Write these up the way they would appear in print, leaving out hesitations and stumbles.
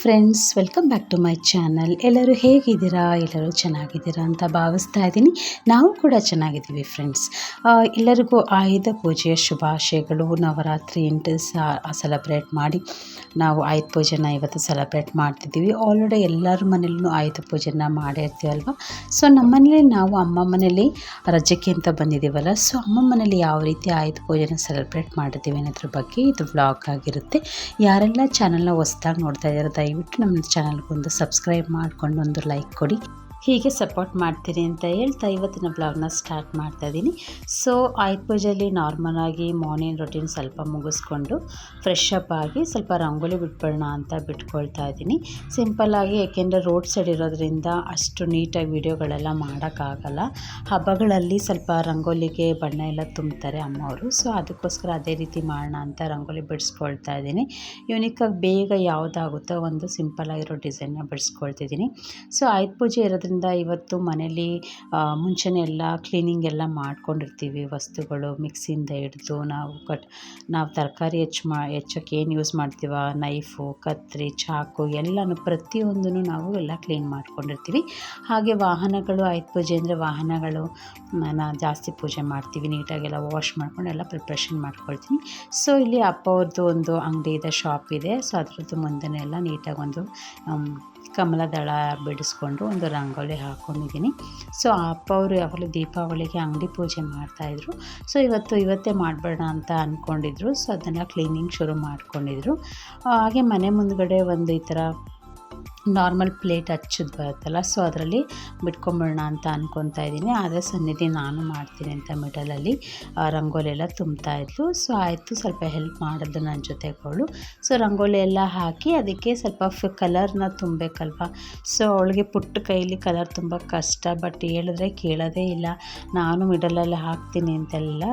Friends, welcome back to my channel. ಎಲ್ಲರೂ ಹೇಗಿದ್ದೀರಾ? ಎಲ್ಲರೂ ಚೆನ್ನಾಗಿದ್ದೀರಾ ಅಂತ ಭಾವಿಸ್ತಾ ಇದ್ದೀನಿ. ನಾವು ಕೂಡ ಚೆನ್ನಾಗಿದ್ದೀವಿ ಫ್ರೆಂಡ್ಸ್. ಎಲ್ಲರಿಗೂ ಆಯುಧ ಪೂಜೆಯ ಶುಭಾಶಯಗಳು. ನವರಾತ್ರಿ 8 ದಿವಸ ಸೆಲೆಬ್ರೇಟ್ ಮಾಡಿ ನಾವು ಆಯುಧ ಪೂಜೆನ ಇವತ್ತು ಸೆಲೆಬ್ರೇಟ್ ಮಾಡ್ತಿದ್ದೀವಿ. ಆಲ್ರೆಡಿ ಎಲ್ಲರ ಮನೇಲೂ ಆಯುಧ ಪೂಜೆನ ಮಾಡಿರ್ತೀವಲ್ವ. ಸೊ ನಮ್ಮ ಮನೇಲಿ ನಾವು ಅಮ್ಮ ಮನೇಲಿ ರಜಕ್ಕೆ ಅಂತ ಬಂದಿದ್ದೀವಲ್ಲ, ಸೊ ಅಮ್ಮ ಮನೇಲಿ ಯಾವ ರೀತಿ ಆಯುಧ ಪೂಜೆನ ಸೆಲೆಬ್ರೇಟ್ ಮಾಡಿದ್ದೀವಿ ಅನ್ನೋದ್ರ ಬಗ್ಗೆ ಇದು ವ್ಲಾಗ್ ಆಗಿರುತ್ತೆ. ಯಾರೆಲ್ಲ ಚಾನಲ್ನ ಹೊಸ್ದಾಗಿ ನೋಡ್ತಾ ಇದ್ದಾರೆ ದಯವಿಟ್ಟು ನಮ್ಮ ಚಾನಲ್ಗೊಂದು ಸಬ್ಸ್ಕ್ರೈಬ್ ಮಾಡಿಕೊಂಡು ಒಂದು ಲೈಕ್ ಕೊಡಿ. ಹೀಗೆ ಸಪೋರ್ಟ್ ಮಾಡ್ತೀರಿ ಅಂತ ಹೇಳ್ತಾ ಇವತ್ತಿನ ಬ್ಲಾಗ್ನ ಸ್ಟಾರ್ಟ್ ಮಾಡ್ತಾ ಇದ್ದೀನಿ. ಸೊ ಆಯುಧ ಪೂಜೆಯಲ್ಲಿ ನಾರ್ಮಲಾಗಿ ಮಾರ್ನಿಂಗ್ ರೊಟೀನ್ ಸ್ವಲ್ಪ ಮುಗಿಸ್ಕೊಂಡು ಫ್ರೆಶ್ ಅಪ್ ಆಗಿ ಸ್ವಲ್ಪ ರಂಗೋಲಿ ಬಿಟ್ಬಿಡೋಣ ಅಂತ ಬಿಟ್ಕೊಳ್ತಾ ಇದ್ದೀನಿ ಸಿಂಪಲ್ಲಾಗಿ. ಏಕೆಂದರೆ ರೋಡ್ ಸೈಡ್ ಇರೋದ್ರಿಂದ ಅಷ್ಟು ನೀಟಾಗಿ ವೀಡಿಯೋಗಳೆಲ್ಲ ಮಾಡೋಕ್ಕಾಗಲ್ಲ. ಹಬ್ಬಗಳಲ್ಲಿ ಸ್ವಲ್ಪ ರಂಗೋಲಿಗೆ ಬಣ್ಣ ಎಲ್ಲ ತುಂಬ್ತಾರೆ ಅಮ್ಮವರು. ಸೊ ಅದಕ್ಕೋಸ್ಕರ ಅದೇ ರೀತಿ ಮಾಡೋಣ ಅಂತ ರಂಗೋಲಿ ಬಿಡಿಸ್ಕೊಳ್ತಾ ಇದ್ದೀನಿ. ಯೂನಿಕಾಗಿ ಬೇಗ ಯಾವುದಾಗುತ್ತೋ ಒಂದು ಸಿಂಪಲ್ಲಾಗಿರೋ ಡಿಸೈನ್ನ ಬಿಡಿಸ್ಕೊಳ್ತಿದ್ದೀನಿ. ಸೊ ಆಯುಧ ಪೂಜೆ ಇರೋದ್ರಿಂದ ಇವತ್ತು ಮನೇಲಿ ಮುಂಚೆನೇ ಎಲ್ಲ ಕ್ಲೀನಿಂಗ್ ಎಲ್ಲ ಮಾಡ್ಕೊಂಡಿರ್ತೀವಿ. ವಸ್ತುಗಳು ಮಿಕ್ಸಿಯಿಂದ ಹಿಡಿದು ನಾವು ತರಕಾರಿ ಹೆಚ್ಚೋಕ್ಕೆ ಏನು ಯೂಸ್ ಮಾಡ್ತೀವ, ನೈಫು, ಕತ್ತರಿ, ಚಾಕು ಎಲ್ಲನೂ ಪ್ರತಿಯೊಂದೂ ನಾವು ಎಲ್ಲ ಕ್ಲೀನ್ ಮಾಡ್ಕೊಂಡಿರ್ತೀವಿ. ಹಾಗೆ ವಾಹನಗಳು, ಆಯುಧ ಪೂಜೆ ಅಂದರೆ ವಾಹನಗಳು ಜಾಸ್ತಿ ಪೂಜೆ ಮಾಡ್ತೀವಿ. ನೀಟಾಗೆಲ್ಲ ವಾಶ್ ಮಾಡ್ಕೊಂಡು ಎಲ್ಲ ಪ್ರಿಪ್ರೇಷನ್ ಮಾಡ್ಕೊಳ್ತೀನಿ. ಸೊ ಇಲ್ಲಿ ಅಪ್ಪ ಅವ್ರದ್ದು ಒಂದು ಅಂಗಡಿ ಇದೆ, ಶಾಪ್ ಇದೆ. ಸೊ ಅದ್ರದ್ದು ಮುಂದೆನೇ ಎಲ್ಲ ನೀಟಾಗಿ ಒಂದು ಕಮಲದಳ ಬಿಡಿಸ್ಕೊಂಡು ಒಂದು ರಂಗೋಲಿ ಹಾಕ್ಕೊಂಡಿದ್ದೀನಿ. ಸೊ ಅಪ್ಪ ಅವರು ಯಾವಾಗಲೂ ದೀಪಾವಳಿಗೆ ಅಂಗಡಿ ಪೂಜೆ ಮಾಡ್ತಾಯಿದ್ರು. ಸೊ ಇವತ್ತೇ ಮಾಡಬೇಡ ಅಂತ ಅಂದ್ಕೊಂಡಿದ್ರು. ಸೊ ಅದನ್ನು ಕ್ಲೀನಿಂಗ್ ಶುರು ಮಾಡ್ಕೊಂಡಿದ್ರು. ಹಾಗೆ ಮನೆ ಮುಂದ್ಗಡೆ ಒಂದು ಈ ಥರ ನಾರ್ಮಲ್ ಪ್ಲೇಟ್ ಹಚ್ಚೋದು ಬರುತ್ತಲ್ಲ, ಸೊ ಅದರಲ್ಲಿ ಬಿಟ್ಕೊಂಬಿಡೋಣ ಅಂತ ಅಂದ್ಕೊತಾ ಇದ್ದೀನಿ. ಆದರೆ ಸನ್ನಿಧಿ ನಾನು ಮಾಡ್ತೀನಿ ಅಂತ ಮಿಡಲಲ್ಲಿ ರಂಗೋಲಿ ಎಲ್ಲ ತುಂಬ್ತಾಯಿದ್ಲು. ಸೊ ಆಯಿತು, ಸ್ವಲ್ಪ ಹೆಲ್ಪ್ ಮಾಡಿದ್ದು ನನ್ನ ಜೊತೆಗಳು. ಸೊ ರಂಗೋಲಿ ಎಲ್ಲ ಹಾಕಿ ಅದಕ್ಕೆ ಸ್ವಲ್ಪ ಕಲರ್ನ ತುಂಬಬೇಕಲ್ವ. ಸೊ ಅವಳಿಗೆ ಪುಟ್ಟ ಕೈಲಿ ಕಲರ್ ತುಂಬ ಕಷ್ಟ, ಬಟ್ ಹೇಳಿದ್ರೆ ಕೇಳೋದೇ ಇಲ್ಲ. ನಾನು ಮಿಡಲಲ್ಲಿ ಹಾಕ್ತೀನಿ ಅಂತೆಲ್ಲ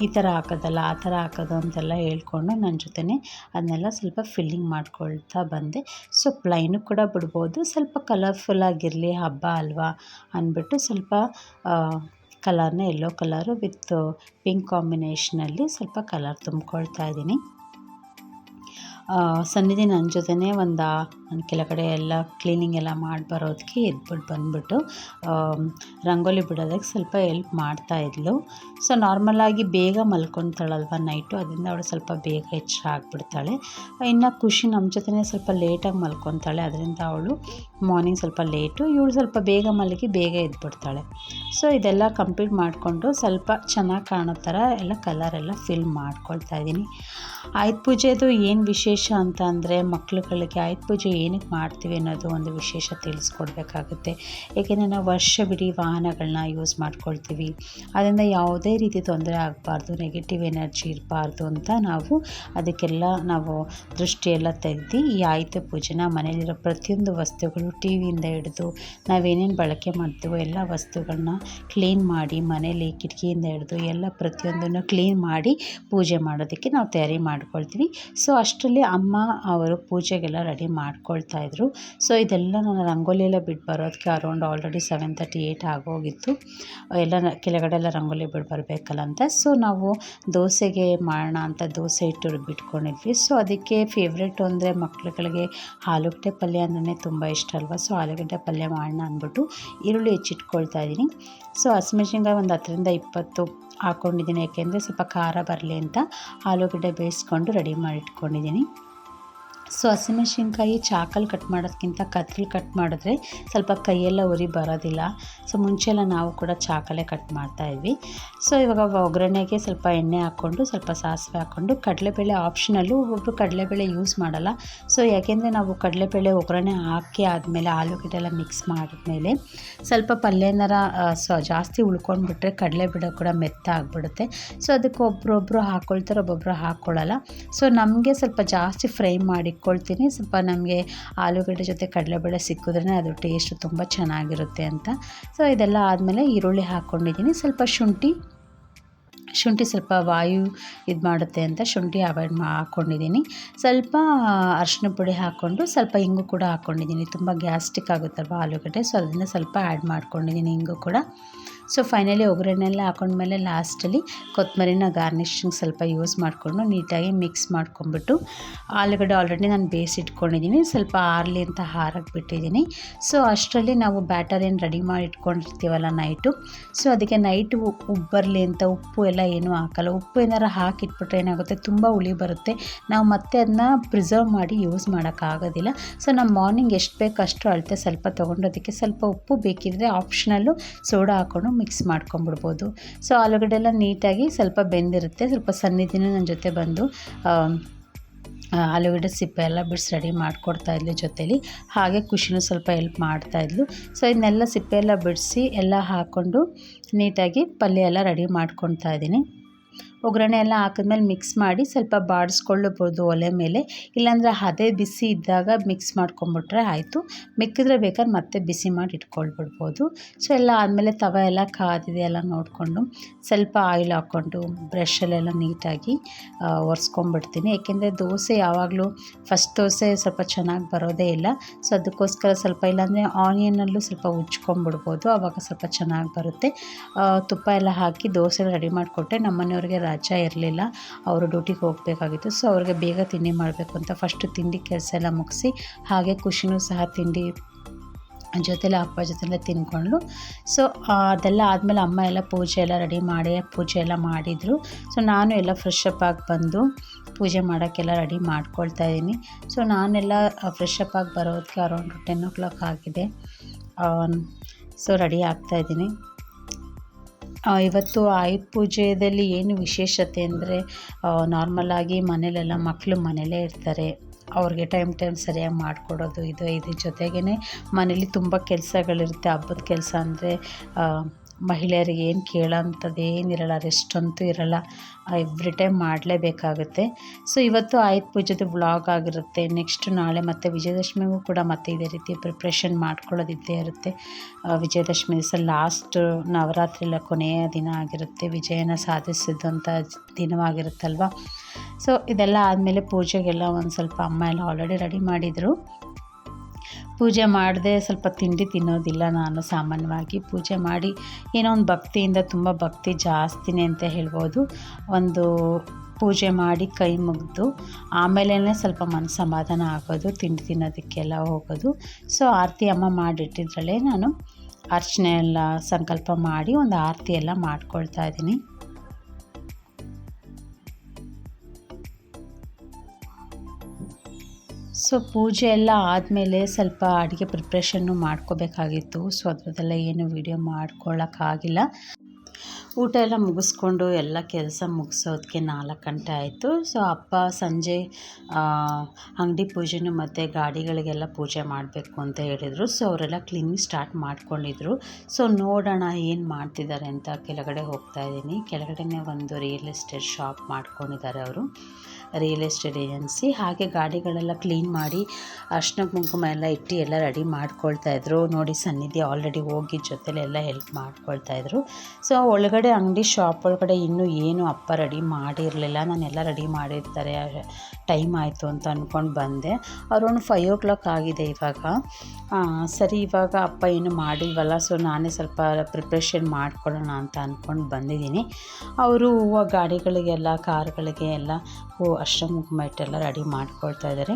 ಈ ಥರ ಹಾಕೋದಲ್ಲ ಆ ಥರ ಹಾಕೋದು ಅಂತೆಲ್ಲ ಹೇಳ್ಕೊಂಡು ನನ್ನ ಜೊತೆನೇ ಅದನ್ನೆಲ್ಲ ಸ್ವಲ್ಪ ಫಿಲ್ಲಿಂಗ್ ಮಾಡ್ಕೊಳ್ತಾ ಬಂದೆ. ಸೊ ಪ್ಲೈನು ಕೂಡ ಬಿಡ್ಬೋದು, ಸ್ವಲ್ಪ ಕಲರ್ಫುಲ್ಲಾಗಿರಲಿ ಹಬ್ಬ ಅಲ್ವಾ ಅಂದ್ಬಿಟ್ಟು ಸ್ವಲ್ಪ ಕಲರ್ನ ಯೆಲ್ಲೋ ಕಲರು ವಿತ್ ಪಿಂಕ್ ಕಾಂಬಿನೇಷನಲ್ಲಿ ಸ್ವಲ್ಪ ಕಲರ್ ತುಂಬ್ಕೊಳ್ತಾ ಇದ್ದೀನಿ. ಸನ್ನಿಧಿ ನನ್ನ ಜೊತೆನೇ ನನ್ನ ಕೆಳಗಡೆ ಎಲ್ಲ ಕ್ಲೀನಿಂಗ್ ಎಲ್ಲ ಮಾಡಿ ಬರೋದಕ್ಕೆ ಎದ್ಬಿಟ್ಟು ಬಂದುಬಿಟ್ಟು ರಂಗೋಲಿ ಬಿಡೋದಕ್ಕೆ ಸ್ವಲ್ಪ ಹೆಲ್ಪ್ ಮಾಡ್ತಾಯಿದ್ಲು. ಸೊ ನಾರ್ಮಲಾಗಿ ಬೇಗ ಮಲ್ಕೊತಾಳಲ್ವ ನೈಟು, ಅದರಿಂದ ಅವಳು ಸ್ವಲ್ಪ ಬೇಗ ಎಚ್ಚರ ಆಗಿಬಿಡ್ತಾಳೆ. ಇನ್ನು ಖುಷಿ ನಮ್ಮ ಜೊತೆನೇ ಸ್ವಲ್ಪ ಲೇಟಾಗಿ ಮಲ್ಕೊತಾಳೆ, ಅದರಿಂದ ಅವಳು ಮಾರ್ನಿಂಗ್ ಸ್ವಲ್ಪ ಲೇಟು, ಇವಳು ಸ್ವಲ್ಪ ಬೇಗ ಮಲಗಿ ಬೇಗ ಎದ್ಬಿಡ್ತಾಳೆ. ಸೊ ಇದೆಲ್ಲ ಕಂಪ್ಲೀಟ್ ಮಾಡಿಕೊಂಡು ಸ್ವಲ್ಪ ಚೆನ್ನಾಗಿ ಕಾಣೋ ಥರ ಎಲ್ಲ ಕಲರೆಲ್ಲ ಫಿಲ್ ಮಾಡ್ಕೊಳ್ತಾ ಇದ್ದೀನಿ. ಆಯುಧ ಪೂಜೆದು ಏನು ವಿಶೇಷ ಅಂತ ಅಂದರೆ ಮಕ್ಳುಗಳಿಗೆ ಆಯುಧ ಪೂಜೆ ಏನಕ್ಕೆ ಮಾಡ್ತೀವಿ ಅನ್ನೋದು ಒಂದು ವಿಶೇಷ ತಿಳಿಸ್ಕೊಡ್ಬೇಕಾಗುತ್ತೆ. ಏಕೆಂದರೆ ನಾವು ವರ್ಷವಿಡೀ ವಾಹನಗಳನ್ನ ಯೂಸ್ ಮಾಡ್ಕೊಳ್ತೀವಿ. ಅದರಿಂದ ಯಾವುದೇ ರೀತಿ ತೊಂದರೆ ಆಗಬಾರ್ದು, ನೆಗೆಟಿವ್ ಎನರ್ಜಿ ಇರಬಾರ್ದು ಅಂತ ಅದಕ್ಕೆಲ್ಲ ನಾವು ದೃಷ್ಟಿಯೆಲ್ಲ ತೆಗೆದು ಈ ಆಯುಧ ಪೂಜೆನ ಮನೆಯಲ್ಲಿರೋ ಪ್ರತಿಯೊಂದು ವಸ್ತುಗಳು, ಟಿ ವಿಯಿಂದ ಹಿಡಿದು ನಾವೇನೇನು ಬಳಕೆ ಮಾಡ್ತೀವೋ ಎಲ್ಲ ವಸ್ತುಗಳನ್ನ ಕ್ಲೀನ್ ಮಾಡಿ, ಮನೇಲಿ ಕಿಟಕಿಯಿಂದ ಹಿಡಿದು ಎಲ್ಲ ಪ್ರತಿಯೊಂದನ್ನು ಕ್ಲೀನ್ ಮಾಡಿ ಪೂಜೆ ಮಾಡೋದಕ್ಕೆ ನಾವು ತಯಾರಿ ಮಾಡ್ಕೊಳ್ತೀವಿ. ಸೊ ಅಷ್ಟರಲ್ಲಿ ಅಮ್ಮ ಅವರು ಪೂಜೆಗೆಲ್ಲ ರೆಡಿ ಮಾಡ್ಕೊಳ್ತಾ ಇದ್ರು. ಸೊ ಇದೆಲ್ಲ ನಾನು ರಂಗೋಲಿ ಎಲ್ಲ ಬಿಟ್ಟು ಬರೋದಕ್ಕೆ ಅರೌಂಡ್ ಆಲ್ರೆಡಿ 7:38 ಆಗೋಗಿತ್ತು. ಎಲ್ಲ ಕೆಳಗಡೆ ಎಲ್ಲ ರಂಗೋಲಿ ಬಿಟ್ಟು ಬರಬೇಕಲ್ಲ ಅಂತ. ಸೊ ನಾವು ದೋಸೆಗೆ ಮಾಡೋಣ ಅಂತ ದೋಸೆ ಇಟ್ಟು ಬಿಟ್ಕೊಂಡಿದ್ವಿ. ಸೊ ಅದಕ್ಕೆ ಫೇವ್ರೇಟು ಅಂದರೆ ಮಕ್ಳುಗಳಿಗೆ ಆಲೂಗಡ್ಡೆ ಪಲ್ಯ ಅಂದ್ರೆ ತುಂಬ ಇಷ್ಟ ಅಲ್ವ. ಸೊ ಆಲೂಗಡ್ಡೆ ಪಲ್ಯ ಮಾಡೋಣ ಅಂದ್ಬಿಟ್ಟು ಈರುಳ್ಳಿ ಹೆಚ್ಚಿಟ್ಕೊಳ್ತಾ ಇದ್ದೀನಿ. ಸೊ ಹಸಿಮೆಣ್ಸಿನ್ಕಾಯಿ ಒಂದು 10-20 ಹಾಕ್ಕೊಂಡಿದ್ದೀನಿ, ಯಾಕೆಂದರೆ ಸ್ವಲ್ಪ ಖಾರ ಬರಲಿ ಅಂತ. ಆಲೂಗಡ್ಡೆ ಬೇಯಿಸ್ಕೊಂಡು ರೆಡಿ ಮಾಡಿ ಇಟ್ಕೊಂಡಿದ್ದೀನಿ. ಸೊ ಹಸಿಮೆಣ್ಸಿನ್ಕಾಯಿ ಚಾಕಲ್ಲಿ ಕಟ್ ಮಾಡೋದಕ್ಕಿಂತ ಕತ್ರಿಲಿ ಕಟ್ ಮಾಡಿದ್ರೆ ಸ್ವಲ್ಪ ಕೈಯೆಲ್ಲ ಉರಿ ಬರೋದಿಲ್ಲ. ಸೊ ಮುಂಚೆಲ್ಲ ನಾವು ಕೂಡ ಚಾಕಲ್ಲೇ ಕಟ್ ಮಾಡ್ತಾಯಿದ್ವಿ. ಸೊ ಇವಾಗ ಒಗ್ಗರಣೆಗೆ ಸ್ವಲ್ಪ ಎಣ್ಣೆ ಹಾಕ್ಕೊಂಡು ಸ್ವಲ್ಪ ಸಾಸಿವೆ ಹಾಕ್ಕೊಂಡು, ಕಡಲೆಬೇಳೆ ಆಪ್ಷನಲ್ಲು, ಒಬ್ಬೊಬ್ಬರು ಕಡಲೆಬೇಳೆ ಯೂಸ್ ಮಾಡಲ್ಲ. ಸೊ ಯಾಕೆಂದರೆ ನಾವು ಕಡಲೆಬೇಳೆ ಒಗ್ಗರಣೆ ಹಾಕಿ ಆದಮೇಲೆ ಆಲೂಗಡ್ಡೆ ಎಲ್ಲ ಮಿಕ್ಸ್ ಮಾಡಿದ್ಮೇಲೆ ಸ್ವಲ್ಪ ಪಲ್ಯನಾರ ಜಾಸ್ತಿ ಉಳ್ಕೊಂಡ್ಬಿಟ್ರೆ ಕಡಲೆಬೇಳೆ ಕೂಡ ಮೆತ್ತ ಆಗಿಬಿಡುತ್ತೆ. ಸೊ ಅದಕ್ಕೆ ಒಬ್ಬರೊಬ್ಬರು ಹಾಕ್ಕೊಳ್ತಾರೆ, ಒಬ್ಬೊಬ್ಬರು ಹಾಕ್ಕೊಳ್ಳಲ್ಲ. ಸೊ ನಮಗೆ ಸ್ವಲ್ಪ ಜಾಸ್ತಿ ಫ್ರೈ ಮಾಡಿಟ್ಕೊಳ್ತೀನಿ. ಸ್ವಲ್ಪ ನಮಗೆ ಆಲೂಗಡ್ಡೆ ಜೊತೆ ಕಡಲೆಬೇಳೆ ಸಿಕ್ಕಿದ್ರೇ ಅದು ಟೇಸ್ಟ್ ತುಂಬ ಚೆನ್ನಾಗಿರುತ್ತೆ ಅಂತ. ಸೊ ಇದೆಲ್ಲ ಆದಮೇಲೆ ಈರುಳ್ಳಿ ಹಾಕ್ಕೊಂಡಿದ್ದೀನಿ. ಸ್ವಲ್ಪ ಶುಂಠಿ ಸ್ವಲ್ಪ ವಾಯು ಇದು ಮಾಡುತ್ತೆ ಅಂತ ಶುಂಠಿ ಹಾಕ್ಕೊಂಡಿದ್ದೀನಿ. ಸ್ವಲ್ಪ ಅರಿಶಿನ ಪುಡಿ ಹಾಕ್ಕೊಂಡು ಸ್ವಲ್ಪ ಇಂಗು ಕೂಡ ಹಾಕ್ಕೊಂಡಿದ್ದೀನಿ. ತುಂಬ ಗ್ಯಾಸ್ಟ್ರಿಕ್ ಆಗುತ್ತಲ್ವ ಆಲೂಗಡ್ಡೆ, ಸೊ ಅದರಿಂದ ಸ್ವಲ್ಪ ಆ್ಯಡ್ ಮಾಡ್ಕೊಂಡಿದ್ದೀನಿ ಇಂಗು ಕೂಡ. ಸೊ ಫೈನಲಿ ಒಗ್ಗರಣೆ ಎಲ್ಲ ಹಾಕೊಂಡ್ಮೇಲೆ ಲಾಸ್ಟಲ್ಲಿ ಕೊತ್ತಂಬರಿನ ಗಾರ್ನಿಷಿಂಗ್ ಸ್ವಲ್ಪ ಯೂಸ್ ಮಾಡಿಕೊಂಡು ನೀಟಾಗಿ ಮಿಕ್ಸ್ ಮಾಡ್ಕೊಂಬಿಟ್ಟು ಆಲೂಗಡ್ಡೆ ಆಲ್ರೆಡಿ ನಾನು ಬೇಯಿಸಿಟ್ಕೊಂಡಿದ್ದೀನಿ, ಸ್ವಲ್ಪ ಆರಲಿ ಅಂತ ಹಾರಕ್ಕೆ ಬಿಟ್ಟಿದ್ದೀನಿ. ಸೊ ಅಷ್ಟರಲ್ಲಿ ನಾವು ಬ್ಯಾಟರ್ ಏನು ರೆಡಿ ಮಾಡಿ ಇಟ್ಕೊಂಡಿರ್ತೀವಲ್ಲ ನೈಟು, ಸೊ ಅದಕ್ಕೆ ನೈಟು ಉಪ್ಪು ಬರಲಿ ಅಂತ ಉಪ್ಪು ಎಲ್ಲ ಏನೂ ಹಾಕಲ್ಲ. ಉಪ್ಪು ಏನಾರು ಹಾಕಿಟ್ಬಿಟ್ರೆ ಏನಾಗುತ್ತೆ, ತುಂಬ ಹುಳಿ ಬರುತ್ತೆ, ನಾವು ಮತ್ತೆ ಅದನ್ನ ಪ್ರಿಸರ್ವ್ ಮಾಡಿ ಯೂಸ್ ಮಾಡೋಕ್ಕಾಗೋದಿಲ್ಲ. ಸೊ ನಾವು ಮಾರ್ನಿಂಗ್ ಎಷ್ಟು ಬೇಕು ಅಷ್ಟು ಅಳತೆ ಸ್ವಲ್ಪ ತೊಗೊಂಡು ಅದಕ್ಕೆ ಸ್ವಲ್ಪ ಉಪ್ಪು ಬೇಕಿದ್ದರೆ ಆಪ್ಷನಲ್ಲು ಸೋಡಾ ಹಾಕ್ಕೊಂಡು ಮಿಕ್ಸ್ ಮಾಡ್ಕೊಂಬಿಡ್ಬೋದು. ಸೊ ಆಲೂಗಡ್ಡೆ ಎಲ್ಲ ನೀಟಾಗಿ ಸ್ವಲ್ಪ ಬೆಂದಿರುತ್ತೆ. ಸ್ವಲ್ಪ ಸನ್ನಿಧಿನೂ ನನ್ನ ಜೊತೆ ಬಂದು ಆಲೂಗಡ್ಡೆ ಸಿಪ್ಪೆ ಎಲ್ಲ ಬಿಡಿಸಿ ರೆಡಿ ಮಾಡಿಕೊಡ್ತಾಯಿದ್ಲು ಜೊತೇಲಿ. ಹಾಗೆ ಖುಷಿನೂ ಸ್ವಲ್ಪ ಹೆಲ್ಪ್ ಮಾಡ್ತಾಯಿದ್ಲು. ಸೊ ಇದನ್ನೆಲ್ಲ ಸಿಪ್ಪೆ ಎಲ್ಲ ಬಿಡಿಸಿ ಎಲ್ಲ ಹಾಕ್ಕೊಂಡು ನೀಟಾಗಿ ಪಲ್ಯ ಎಲ್ಲ ರೆಡಿ ಮಾಡ್ಕೊತಾ ಇದ್ದೀನಿ. ಒಗ್ಗರಣೆ ಎಲ್ಲ ಹಾಕಿದ್ಮೇಲೆ ಮಿಕ್ಸ್ ಮಾಡಿ ಸ್ವಲ್ಪ ಬಾಡಿಸ್ಕೊಳ್ಳಬಹುದು ಒಲೆ ಮೇಲೆ, ಇಲ್ಲಾಂದರೆ ಅದೇ ಬಿಸಿ ಇದ್ದಾಗ ಮಿಕ್ಸ್ ಮಾಡ್ಕೊಂಬಿಟ್ರೆ ಆಯಿತು. ಮಿಕ್ಕಿದ್ರೆ ಬೇಕಾದ್ರೆ ಮತ್ತೆ ಬಿಸಿ ಮಾಡಿ ಇಟ್ಕೊಳ್ಬಿಡ್ಬೋದು. ಸೊ ಎಲ್ಲ ಆದಮೇಲೆ ತವ ಎಲ್ಲ ಕಾದಿದೆ ಎಲ್ಲ ನೋಡಿಕೊಂಡು ಸ್ವಲ್ಪ ಆಯಿಲ್ ಹಾಕ್ಕೊಂಡು ಬ್ರಷಲ್ಲೆಲ್ಲ ನೀಟಾಗಿ ಒರೆಸ್ಕೊಂಬಿಡ್ತೀನಿ. ಏಕೆಂದರೆ ದೋಸೆ ಯಾವಾಗಲೂ ಫಸ್ಟ್ ದೋಸೆ ಸ್ವಲ್ಪ ಚೆನ್ನಾಗಿ ಬರೋದೇ ಇಲ್ಲ. ಸೊ ಅದಕ್ಕೋಸ್ಕರ ಸ್ವಲ್ಪ ಇಲ್ಲಾಂದರೆ ಆನಿಯನ್ನಲ್ಲೂ ಸ್ವಲ್ಪ ಉಜ್ಕೊಂಬಿಡ್ಬೋದು, ಆವಾಗ ಸ್ವಲ್ಪ ಚೆನ್ನಾಗಿ ಬರುತ್ತೆ. ತುಪ್ಪ ಎಲ್ಲ ಹಾಕಿ ದೋಸೆ ರೆಡಿ ಮಾಡಿಕೊಟ್ಟೆ. ನಮ್ಮನೆಯವ್ರಿಗೆ ರಜಾ ಇರಲಿಲ್ಲ, ಅವರು ಡ್ಯೂಟಿಗೆ ಹೋಗಬೇಕಾಗಿತ್ತು. ಸೊ ಅವ್ರಿಗೆ ಬೇಗ ತಿಂಡಿ ಮಾಡಬೇಕು ಅಂತ ಫಸ್ಟು ತಿಂಡಿ ಕೆಲಸ ಎಲ್ಲ ಮುಗಿಸಿ, ಹಾಗೆ ಖುಷಿನೂ ಸಹ ತಿಂಡಿ ಜೊತೆಲೆ ಅಪ್ಪ ಜೊತೆಲೆ ತಿನ್ಕೊಂಡು. ಸೊ ಅದೆಲ್ಲ ಆದಮೇಲೆ ಅಮ್ಮ ಎಲ್ಲ ಪೂಜೆ ಎಲ್ಲ ರೆಡಿ ಮಾಡಿ ಪೂಜೆ ಎಲ್ಲ ಮಾಡಿದರು. ಸೊ ನಾನು ಎಲ್ಲ ಫ್ರೆಶ್ ಅಪ್ ಆಗಿ ಬಂದು ಪೂಜೆ ಮಾಡೋಕ್ಕೆಲ್ಲ ರೆಡಿ ಮಾಡ್ಕೊಳ್ತಾ ಇದ್ದೀನಿ. ಸೊ ನಾನೆಲ್ಲ ಫ್ರೆಶ್ ಅಪ್ ಆಗಿ ಬರೋದಕ್ಕೆ ಅರೌಂಡ್ 10 o'clock ಆಗಿದೆ. ಸೊ ರೆಡಿ ಆಗ್ತಾಯಿದ್ದೀನಿ. ಇವತ್ತು ಆಯುಧ ಪೂಜೆಯಲ್ಲಿ ಏನು ವಿಶೇಷತೆ ಅಂದರೆ, ನಾರ್ಮಲಾಗಿ ಮನೇಲೆಲ್ಲ ಮಕ್ಕಳು ಮನೇಲೇ ಇರ್ತಾರೆ, ಅವ್ರಿಗೆ ಟೈಮ್ ಸರಿಯಾಗಿ ಮಾಡಿಕೊಡೋದು ಇದ್ರ ಜೊತೆಗೇ ಮನೇಲಿ ತುಂಬ ಕೆಲಸಗಳಿರುತ್ತೆ. ಹಬ್ಬದ ಕೆಲಸ ಅಂದರೆ ಮಹಿಳೆಯರಿಗೆ ಏನು ಕೇಳೋಂಥದ್ದು ಏನಿರಲ್ಲ, ರೆಸ್ಟ್ ಅಂತೂ ಇರಲ್ಲ, ಎವ್ರಿ ಟೈಮ್ ಮಾಡಲೇಬೇಕಾಗುತ್ತೆ. ಸೊ ಇವತ್ತು ಆಯುಧ ಪೂಜೆದು ವ್ಲಾಗ್ ಆಗಿರುತ್ತೆ. ನೆಕ್ಸ್ಟ್ ನಾಳೆ ಮತ್ತು ವಿಜಯದಶಮಿಗೂ ಕೂಡ ಮತ್ತೆ ಇದೇ ರೀತಿ ಪ್ರಿಪ್ರೇಷನ್ ಮಾಡ್ಕೊಳ್ಳೋದಿದ್ದೇ ಇರುತ್ತೆ. ವಿಜಯದಶಮಿ ದಿವಸ ಲಾಸ್ಟ್ ನವರಾತ್ರಿಲ ಕೊನೆಯ ದಿನ ಆಗಿರುತ್ತೆ, ವಿಜಯನ ಸಾಧಿಸಿದಂಥ ದಿನವಾಗಿರುತ್ತಲ್ವ. ಸೊ ಇದೆಲ್ಲ ಆದಮೇಲೆ ಪೂಜೆಗೆಲ್ಲ ಒಂದು ಸ್ವಲ್ಪ ಅಮ್ಮ ಎಲ್ಲ ಆಲ್ರೆಡಿ ರೆಡಿ ಮಾಡಿದರು. ಪೂಜೆ ಮಾಡದೆ ಸ್ವಲ್ಪ ತಿಂಡಿ ತಿನ್ನೋದಿಲ್ಲ ನಾನು. ಸಾಮಾನ್ಯವಾಗಿ ಪೂಜೆ ಮಾಡಿ ಏನೋ ಒಂದು ಭಕ್ತಿಯಿಂದ, ತುಂಬ ಭಕ್ತಿ ಜಾಸ್ತಿನೇ ಅಂತ ಹೇಳ್ಬೋದು, ಒಂದು ಪೂಜೆ ಮಾಡಿ ಕೈ ಮುಗಿದು ಆಮೇಲೆ ಸ್ವಲ್ಪ ಮನಸ್ಸು ಸಮಾಧಾನ ಆಗೋದು, ತಿಂಡಿ ತಿನ್ನೋದಕ್ಕೆಲ್ಲ ಹೋಗೋದು. ಸೊ ಆರತಿ ಅಮ್ಮ ಮಾಡಿಟ್ಟಿದ್ರಲ್ಲೇ ನಾನು ಅರ್ಚನೆ ಎಲ್ಲ ಸಂಕಲ್ಪ ಮಾಡಿ ಒಂದು ಆರತಿ ಎಲ್ಲ ಮಾಡ್ಕೊಳ್ತಾ ಇದ್ದೀನಿ. ಸೊ ಪೂಜೆ ಎಲ್ಲ ಆದಮೇಲೆ ಸ್ವಲ್ಪ ಅಡುಗೆ ಪ್ರಿಪ್ರೇಷನ್ನು ಮಾಡ್ಕೋಬೇಕಾಗಿತ್ತು. ಸೊ ಅದರದ್ದೆಲ್ಲ ಏನು ವೀಡಿಯೋ ಮಾಡ್ಕೊಳ್ಳೋಕ್ಕಾಗಿಲ್ಲ. ಊಟ ಎಲ್ಲ ಮುಗಿಸ್ಕೊಂಡು ಎಲ್ಲ ಕೆಲಸ ಮುಗಿಸೋದಕ್ಕೆ 4 ಗಂಟೆ ಆಯಿತು. ಸೊ ಅಪ್ಪ ಸಂಜೆ ಅಂಗಡಿ ಪೂಜೆನೂ ಮತ್ತು ಗಾಡಿಗಳಿಗೆಲ್ಲ ಪೂಜೆ ಮಾಡಬೇಕು ಅಂತ ಹೇಳಿದರು. ಸೊ ಅವರೆಲ್ಲ ಕ್ಲೀನಿಂಗ್ ಸ್ಟಾರ್ಟ್ ಮಾಡ್ಕೊಂಡಿದ್ರು. ಸೊ ನೋಡೋಣ ಏನು ಮಾಡ್ತಿದ್ದಾರೆ ಅಂತ ಕೆಳಗಡೆ ಹೋಗ್ತಾಯಿದ್ದೀನಿ. ಕೆಳಗಡೆನೇ ಒಂದು ರಿಯಲ್ ಎಸ್ಟೇಟ್ ಶಾಪ್ ಮಾಡ್ಕೊಂಡಿದ್ದಾರೆ ಅವರು, ರಿಯಲ್ ಎಸ್ಟೇಟ್ ಏಜೆನ್ಸಿ. ಹಾಗೆ ಗಾಡಿಗಳೆಲ್ಲ ಕ್ಲೀನ್ ಮಾಡಿ ಅರ್ಶಿನ ಕುಂಕುಮ ಎಲ್ಲ ಇಟ್ಟು ಎಲ್ಲ ರೆಡಿ ಮಾಡ್ಕೊಳ್ತಾಯಿದ್ರು. ನೋಡಿ ಸನ್ನಿಧಿ ಆಲ್ರೆಡಿ ಹೋಗಿ ಜೊತೆಲೆಲ್ಲ ಹೆಲ್ಪ್ ಮಾಡ್ಕೊಳ್ತಾಯಿದ್ರು. ಸೊ ಒಳಗಡೆ ಅಂಗಡಿ ಶಾಪ್ ಒಳಗಡೆ ಇನ್ನೂ ಏನು ಅಪ್ಪ ರೆಡಿ ಮಾಡಿರಲಿಲ್ಲ. ನಾನೆಲ್ಲ ರೆಡಿ ಮಾಡಿರ್ತಾರೆ, ಟೈಮ್ ಆಯಿತು ಅಂತ ಅಂದ್ಕೊಂಡು ಬಂದೆ. ಅರೌಂಡ್ 5 o'clock ಆಗಿದೆ ಇವಾಗ. ಸರಿ ಇವಾಗ ಅಪ್ಪ ಏನು ಮಾಡಿಲ್ವಲ್ಲ, ಸೊ ನಾನೇ ಸ್ವಲ್ಪ ಪ್ರಿಪ್ರೇಷನ್ ಮಾಡ್ಕೊಳ್ಳೋಣ ಅಂತ ಅಂದ್ಕೊಂಡು ಬಂದಿದ್ದೀನಿ. ಅವರು ಹೂವು ಗಾಡಿಗಳಿಗೆಲ್ಲ ಕಾರ್ಗಳಿಗೆ ಎಲ್ಲ ಅರ್ಶಿನ ಕುಂಕುಮ ಇಟ್ಟೆಲ್ಲ ರೆಡಿ ಮಾಡ್ಕೊಳ್ತಾ ಇದ್ದಾರೆ.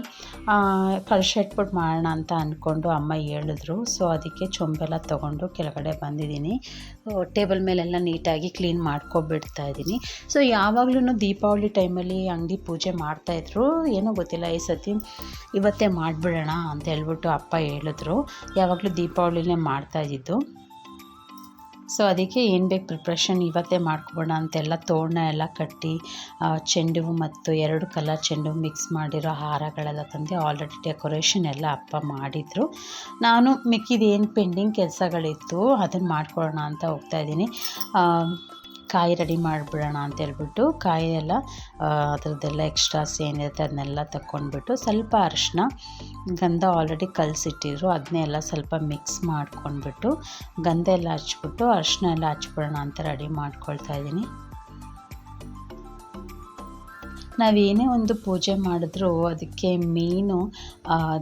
ಕಳಶ ಇಟ್ಬಿಟ್ಟು ಮಾಡೋಣ ಅಂತ ಅಂದ್ಕೊಂಡು ಅಮ್ಮ ಹೇಳಿದ್ರು. ಸೊ ಅದಕ್ಕೆ ಚೊಂಬೆಲ್ಲ ತೊಗೊಂಡು ಕೆಳಗಡೆ ಬಂದಿದ್ದೀನಿ. ಟೇಬಲ್ ಮೇಲೆಲ್ಲ ನೀಟಾಗಿ ಕ್ಲೀನ್ ಮಾಡ್ಕೊಬಿಡ್ತಾ ಇದ್ದೀನಿ. ಸೊ ಯಾವಾಗಲೂ ದೀಪಾವಳಿ ಟೈಮಲ್ಲಿ ಅಂಗಡಿ ಪೂಜೆ ಮಾಡ್ತಾಯಿದ್ರು, ಏನೋ ಗೊತ್ತಿಲ್ಲ ಈ ಸತಿ ಇವತ್ತೇ ಮಾಡಿಬಿಡೋಣ ಅಂತ ಹೇಳ್ಬಿಟ್ಟು ಅಪ್ಪ ಹೇಳಿದ್ರು. ಯಾವಾಗಲೂ ದೀಪಾವಳಿನೇ ಮಾಡ್ತಾಯಿದ್ದು. ಸೊ ಅದಕ್ಕೆ ಏನು ಬೇಕು ಪ್ರಿಪ್ರೇಷನ್ ಇವತ್ತೇ ಮಾಡ್ಕೊಬೋಣ ಅಂತೆಲ್ಲ ತೋರಣ ಎಲ್ಲ ಕಟ್ಟಿ ಚೆಂಡು ಹೂವು ಮತ್ತು 2 ಕಲರ್ ಚೆಂಡು ಹೂವು ಮಿಕ್ಸ್ ಮಾಡಿರೋ ಹಾರಗಳೆಲ್ಲ ತಂದು ಆಲ್ರೆಡಿ ಡೆಕೋರೇಷನ್ ಎಲ್ಲ ಅಪ್ಪ ಮಾಡಿದರು. ನಾನು ಮಿಕ್ಕಿದೇನು ಪೆಂಡಿಂಗ್ ಕೆಲಸಗಳಿತ್ತು ಅದನ್ನು ಮಾಡ್ಕೊಳ್ಳೋಣ ಅಂತ ಹೋಗ್ತಾಯಿದ್ದೀನಿ. ಕಾಯಿ ರೆಡಿ ಮಾಡಿಬಿಡೋಣ ಅಂತ ಹೇಳ್ಬಿಟ್ಟು ಕಾಯಿ ಎಲ್ಲ ಅದರದ್ದೆಲ್ಲ ಎಕ್ಸ್ಟ್ರಾಸ್ ಏನಿರುತ್ತೆ ಅದನ್ನೆಲ್ಲ ತಗೊಂಡ್ಬಿಟ್ಟು ಸ್ವಲ್ಪ ಅರಿಶಿನ ಗಂಧ ಆಲ್ರೆಡಿ ಕಲಸಿಟ್ಟಿದ್ರು, ಅದನ್ನೇ ಎಲ್ಲ ಸ್ವಲ್ಪ ಮಿಕ್ಸ್ ಮಾಡ್ಕೊಂಡ್ಬಿಟ್ಟು ಗಂಧ ಎಲ್ಲ ಹಚ್ಬಿಟ್ಟು ಅರಿಶಿನ ಎಲ್ಲ ಹಚ್ಬಿಡೋಣ ಅಂತ ರೆಡಿ ಮಾಡ್ಕೊಳ್ತಾ ಇದ್ದೀನಿ. ನಾವೇನೇ ಒಂದು ಪೂಜೆ ಮಾಡಿದ್ರೂ ಅದಕ್ಕೆ ಮೇನು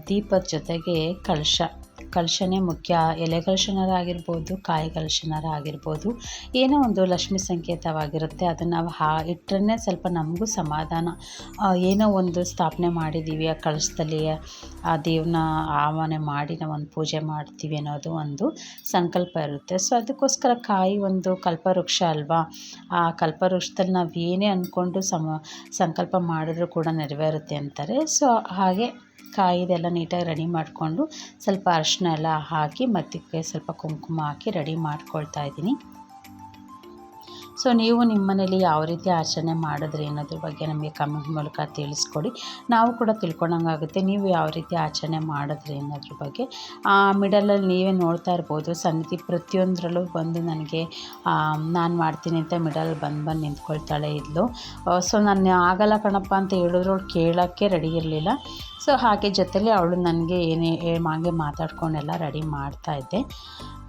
ದೀಪದ ಜೊತೆಗೆ ಕಲಶನೇ ಮುಖ್ಯ. ಎಲೆ ಕಲಶನಾರ ಆಗಿರ್ಬೋದು, ಕಾಯಿ ಕಲಶನಾರ ಆಗಿರ್ಬೋದು, ಏನೋ ಒಂದು ಲಕ್ಷ್ಮಿ ಸಂಕೇತವಾಗಿರುತ್ತೆ. ಅದನ್ನು ನಾವು ಇಟ್ಟರೆ ಸ್ವಲ್ಪ ನಮಗೂ ಸಮಾಧಾನ. ಏನೋ ಒಂದು ಸ್ಥಾಪನೆ ಮಾಡಿದ್ದೀವಿ ಆ ಕಲಶದಲ್ಲಿ, ಆ ದೇವ್ರನ್ನ ಆವಾಹನೆ ಮಾಡಿ ನಾವೊಂದು ಪೂಜೆ ಮಾಡ್ತೀವಿ ಅನ್ನೋದು ಒಂದು ಸಂಕಲ್ಪ ಇರುತ್ತೆ. ಸೊ ಅದಕ್ಕೋಸ್ಕರ ಕಾಯಿ ಒಂದು ಕಲ್ಪವೃಕ್ಷ ಅಲ್ವಾ, ಆ ಕಲ್ಪವೃಕ್ಷದಲ್ಲಿ ನಾವು ಏನೇ ಅಂದ್ಕೊಂಡು ಸಂಕಲ್ಪ ಮಾಡಿದ್ರೂ ಕೂಡ ನೆರವೇರುತ್ತೆ ಅಂತಾರೆ. ಸೊ ಹಾಗೆ ಕಾಯಿದೆಲ್ಲ ನೀಟಾಗಿ ರೆಡಿ ಮಾಡಿಕೊಂಡು ಸ್ವಲ್ಪ ಅರಿಶಿನ ಎಲ್ಲ ಹಾಕಿ ಮತ್ತಕ್ಕೆ ಸ್ವಲ್ಪ ಕುಂಕುಮ ಹಾಕಿ ರೆಡಿ ಮಾಡ್ಕೊಳ್ತಾ ಇದ್ದೀನಿ. ಸೊ ನೀವು ನಿಮ್ಮ ಮನೇಲಿ ಯಾವ ರೀತಿ ಆಚರಣೆ ಮಾಡಿದ್ರಿ ಅನ್ನೋದ್ರ ಬಗ್ಗೆ ನಮಗೆ ಕಮೆಂಟ್ ಮೂಲಕ ತಿಳಿಸ್ಕೊಡಿ. ನಾವು ಕೂಡ ತಿಳ್ಕೊಂಡಂಗಾಗುತ್ತೆ ನೀವು ಯಾವ ರೀತಿ ಆಚರಣೆ ಮಾಡಿದ್ರಿ ಅನ್ನೋದ್ರ ಬಗ್ಗೆ. ಮಿಡಲಲ್ಲಿ ನೀವೇ ನೋಡ್ತಾ ಇರ್ಬೋದು, ಸನ್ನಿಧಿ ಪ್ರತಿಯೊಂದರಲ್ಲೂ ಬಂದು ನನಗೆ ನಾನು ಮಾಡ್ತೀನಿ ಅಂತ ಮಿಡಲಲ್ಲಿ ಬಂದು ನಿಂತ್ಕೊಳ್ತಾಳೆ ಇದ್ಲು. ಸೊ ನಾನು ಆಗಲ್ಲ ಕಣಪ್ಪ ಅಂತ ಹೇಳಿದ್ರು ಅವಳು ಕೇಳೋಕ್ಕೆ ರೆಡಿ ಇರಲಿಲ್ಲ. ಸೊ ಹಾಗೆ ಜೊತೆಲಿ ಅವಳು ನನಗೆ ಹಾಗೆ ಮಾತಾಡ್ಕೊಂಡೆಲ್ಲ ರೆಡಿ ಮಾಡ್ತಾಯಿದ್ದೆ.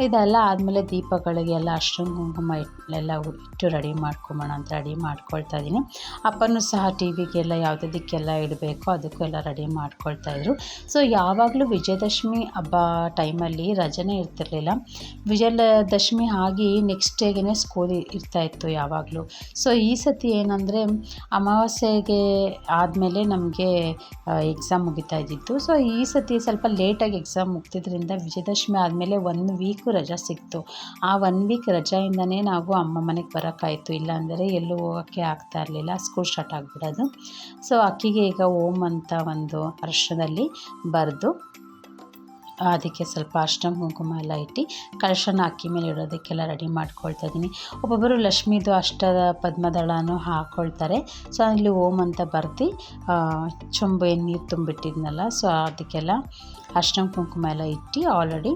ಇದೆಲ್ಲ ಆದಮೇಲೆ ದೀಪಗಳಿಗೆಲ್ಲ ಅರ್ಶಿನ ಕುಂಕುಮ ಎಲ್ಲ ಇಟ್ಟು ರೆಡಿ ಮಾಡ್ಕೊಂಬೋಣ ಅಂತ ರೆಡಿ ಮಾಡ್ಕೊಳ್ತಾ ಇದ್ದೀನಿ. ಅಪ್ಪನೂ ಸಹ ಟಿ ವಿಗೆಲ್ಲ ಯಾವುದಕ್ಕೆಲ್ಲ ಇಡಬೇಕು ಅದಕ್ಕೂ ಎಲ್ಲ ರೆಡಿ ಮಾಡ್ಕೊಳ್ತಾಯಿದ್ರು. ಸೊ ಯಾವಾಗಲೂ ವಿಜಯದಶಮಿ ಹಬ್ಬ ಟೈಮಲ್ಲಿ ರಜೆನೇ ಇರ್ತಿರ್ಲಿಲ್ಲ. ವಿಜಯದಶಮಿ ಆಗಿ ನೆಕ್ಸ್ಟ್ ಡೇಗೆ ಸ್ಕೂಲ್ ಇರ್ತಾಯಿತ್ತು ಯಾವಾಗಲೂ. ಸೊ ಈ ಸತಿ ಏನಂದರೆ ಅಮಾವಾಸ್ಯೆಗೆ ಆದಮೇಲೆ ನಮಗೆ ಎಕ್ಸಾಮ್ ಮುಗಿತಾ ಇದ್ದಿತ್ತು. ಸೊ ಈ ಸತಿ ಸ್ವಲ್ಪ ಲೇಟಾಗಿ ಎಕ್ಸಾಮ್ ಮುಗ್ದಿದ್ದರಿಂದ ವಿಜಯದಶಮಿ ಆದಮೇಲೆ 1 ವೀಕು ರಜಾ ಸಿಕ್ತು. ಆ 1 ವೀಕ್ ರಜೆಯಿಂದನೇ ನಾವು ಅಮ್ಮ ಮನೆಗೆ ಬರೋಕ್ಕಾಯಿತು, ಇಲ್ಲಾಂದರೆ ಎಲ್ಲೂ ಹೋಗೋಕ್ಕೆ ಆಗ್ತಾ ಇರಲಿಲ್ಲ, ಸ್ಕೂಲ್ ಸ್ಟಾರ್ಟ್ ಆಗಿಬಿಡೋದು. ಸೊ ಅಕ್ಕಿಗೆ ಈಗ ಓಂ ಅಂತ ಒಂದು ಅರಿಶಿನದಲ್ಲಿ ಬರೆದು ಅದಕ್ಕೆ ಸ್ವಲ್ಪ ಅರಿಶಿನ ಕುಂಕುಮ ಎಲ್ಲ ಇಟ್ಟು ಕಲಶನ ಅಕ್ಕಿ ಮೇಲೆ ಇಡೋದಕ್ಕೆಲ್ಲ ರೆಡಿ ಮಾಡ್ಕೊಳ್ತಾ ಇದ್ದೀನಿ. ಒಬ್ಬೊಬ್ಬರು ಲಕ್ಷ್ಮೀದು ಅಷ್ಟದ ಪದ್ಮದಳನೂ ಹಾಕ್ಕೊಳ್ತಾರೆ. ಸೊ ಅಲ್ಲಿ ಓಂ ಅಂತ ಬರ್ದು ಚೊಂಬು ನೀರು ತುಂಬಿಟ್ಟಿದ್ನಲ್ಲ, ಸೊ ಅದಕ್ಕೆಲ್ಲ ಅರಿಶಿನ ಕುಂಕುಮ ಎಲ್ಲ ಇಟ್ಟು ಆಲ್ರೆಡಿ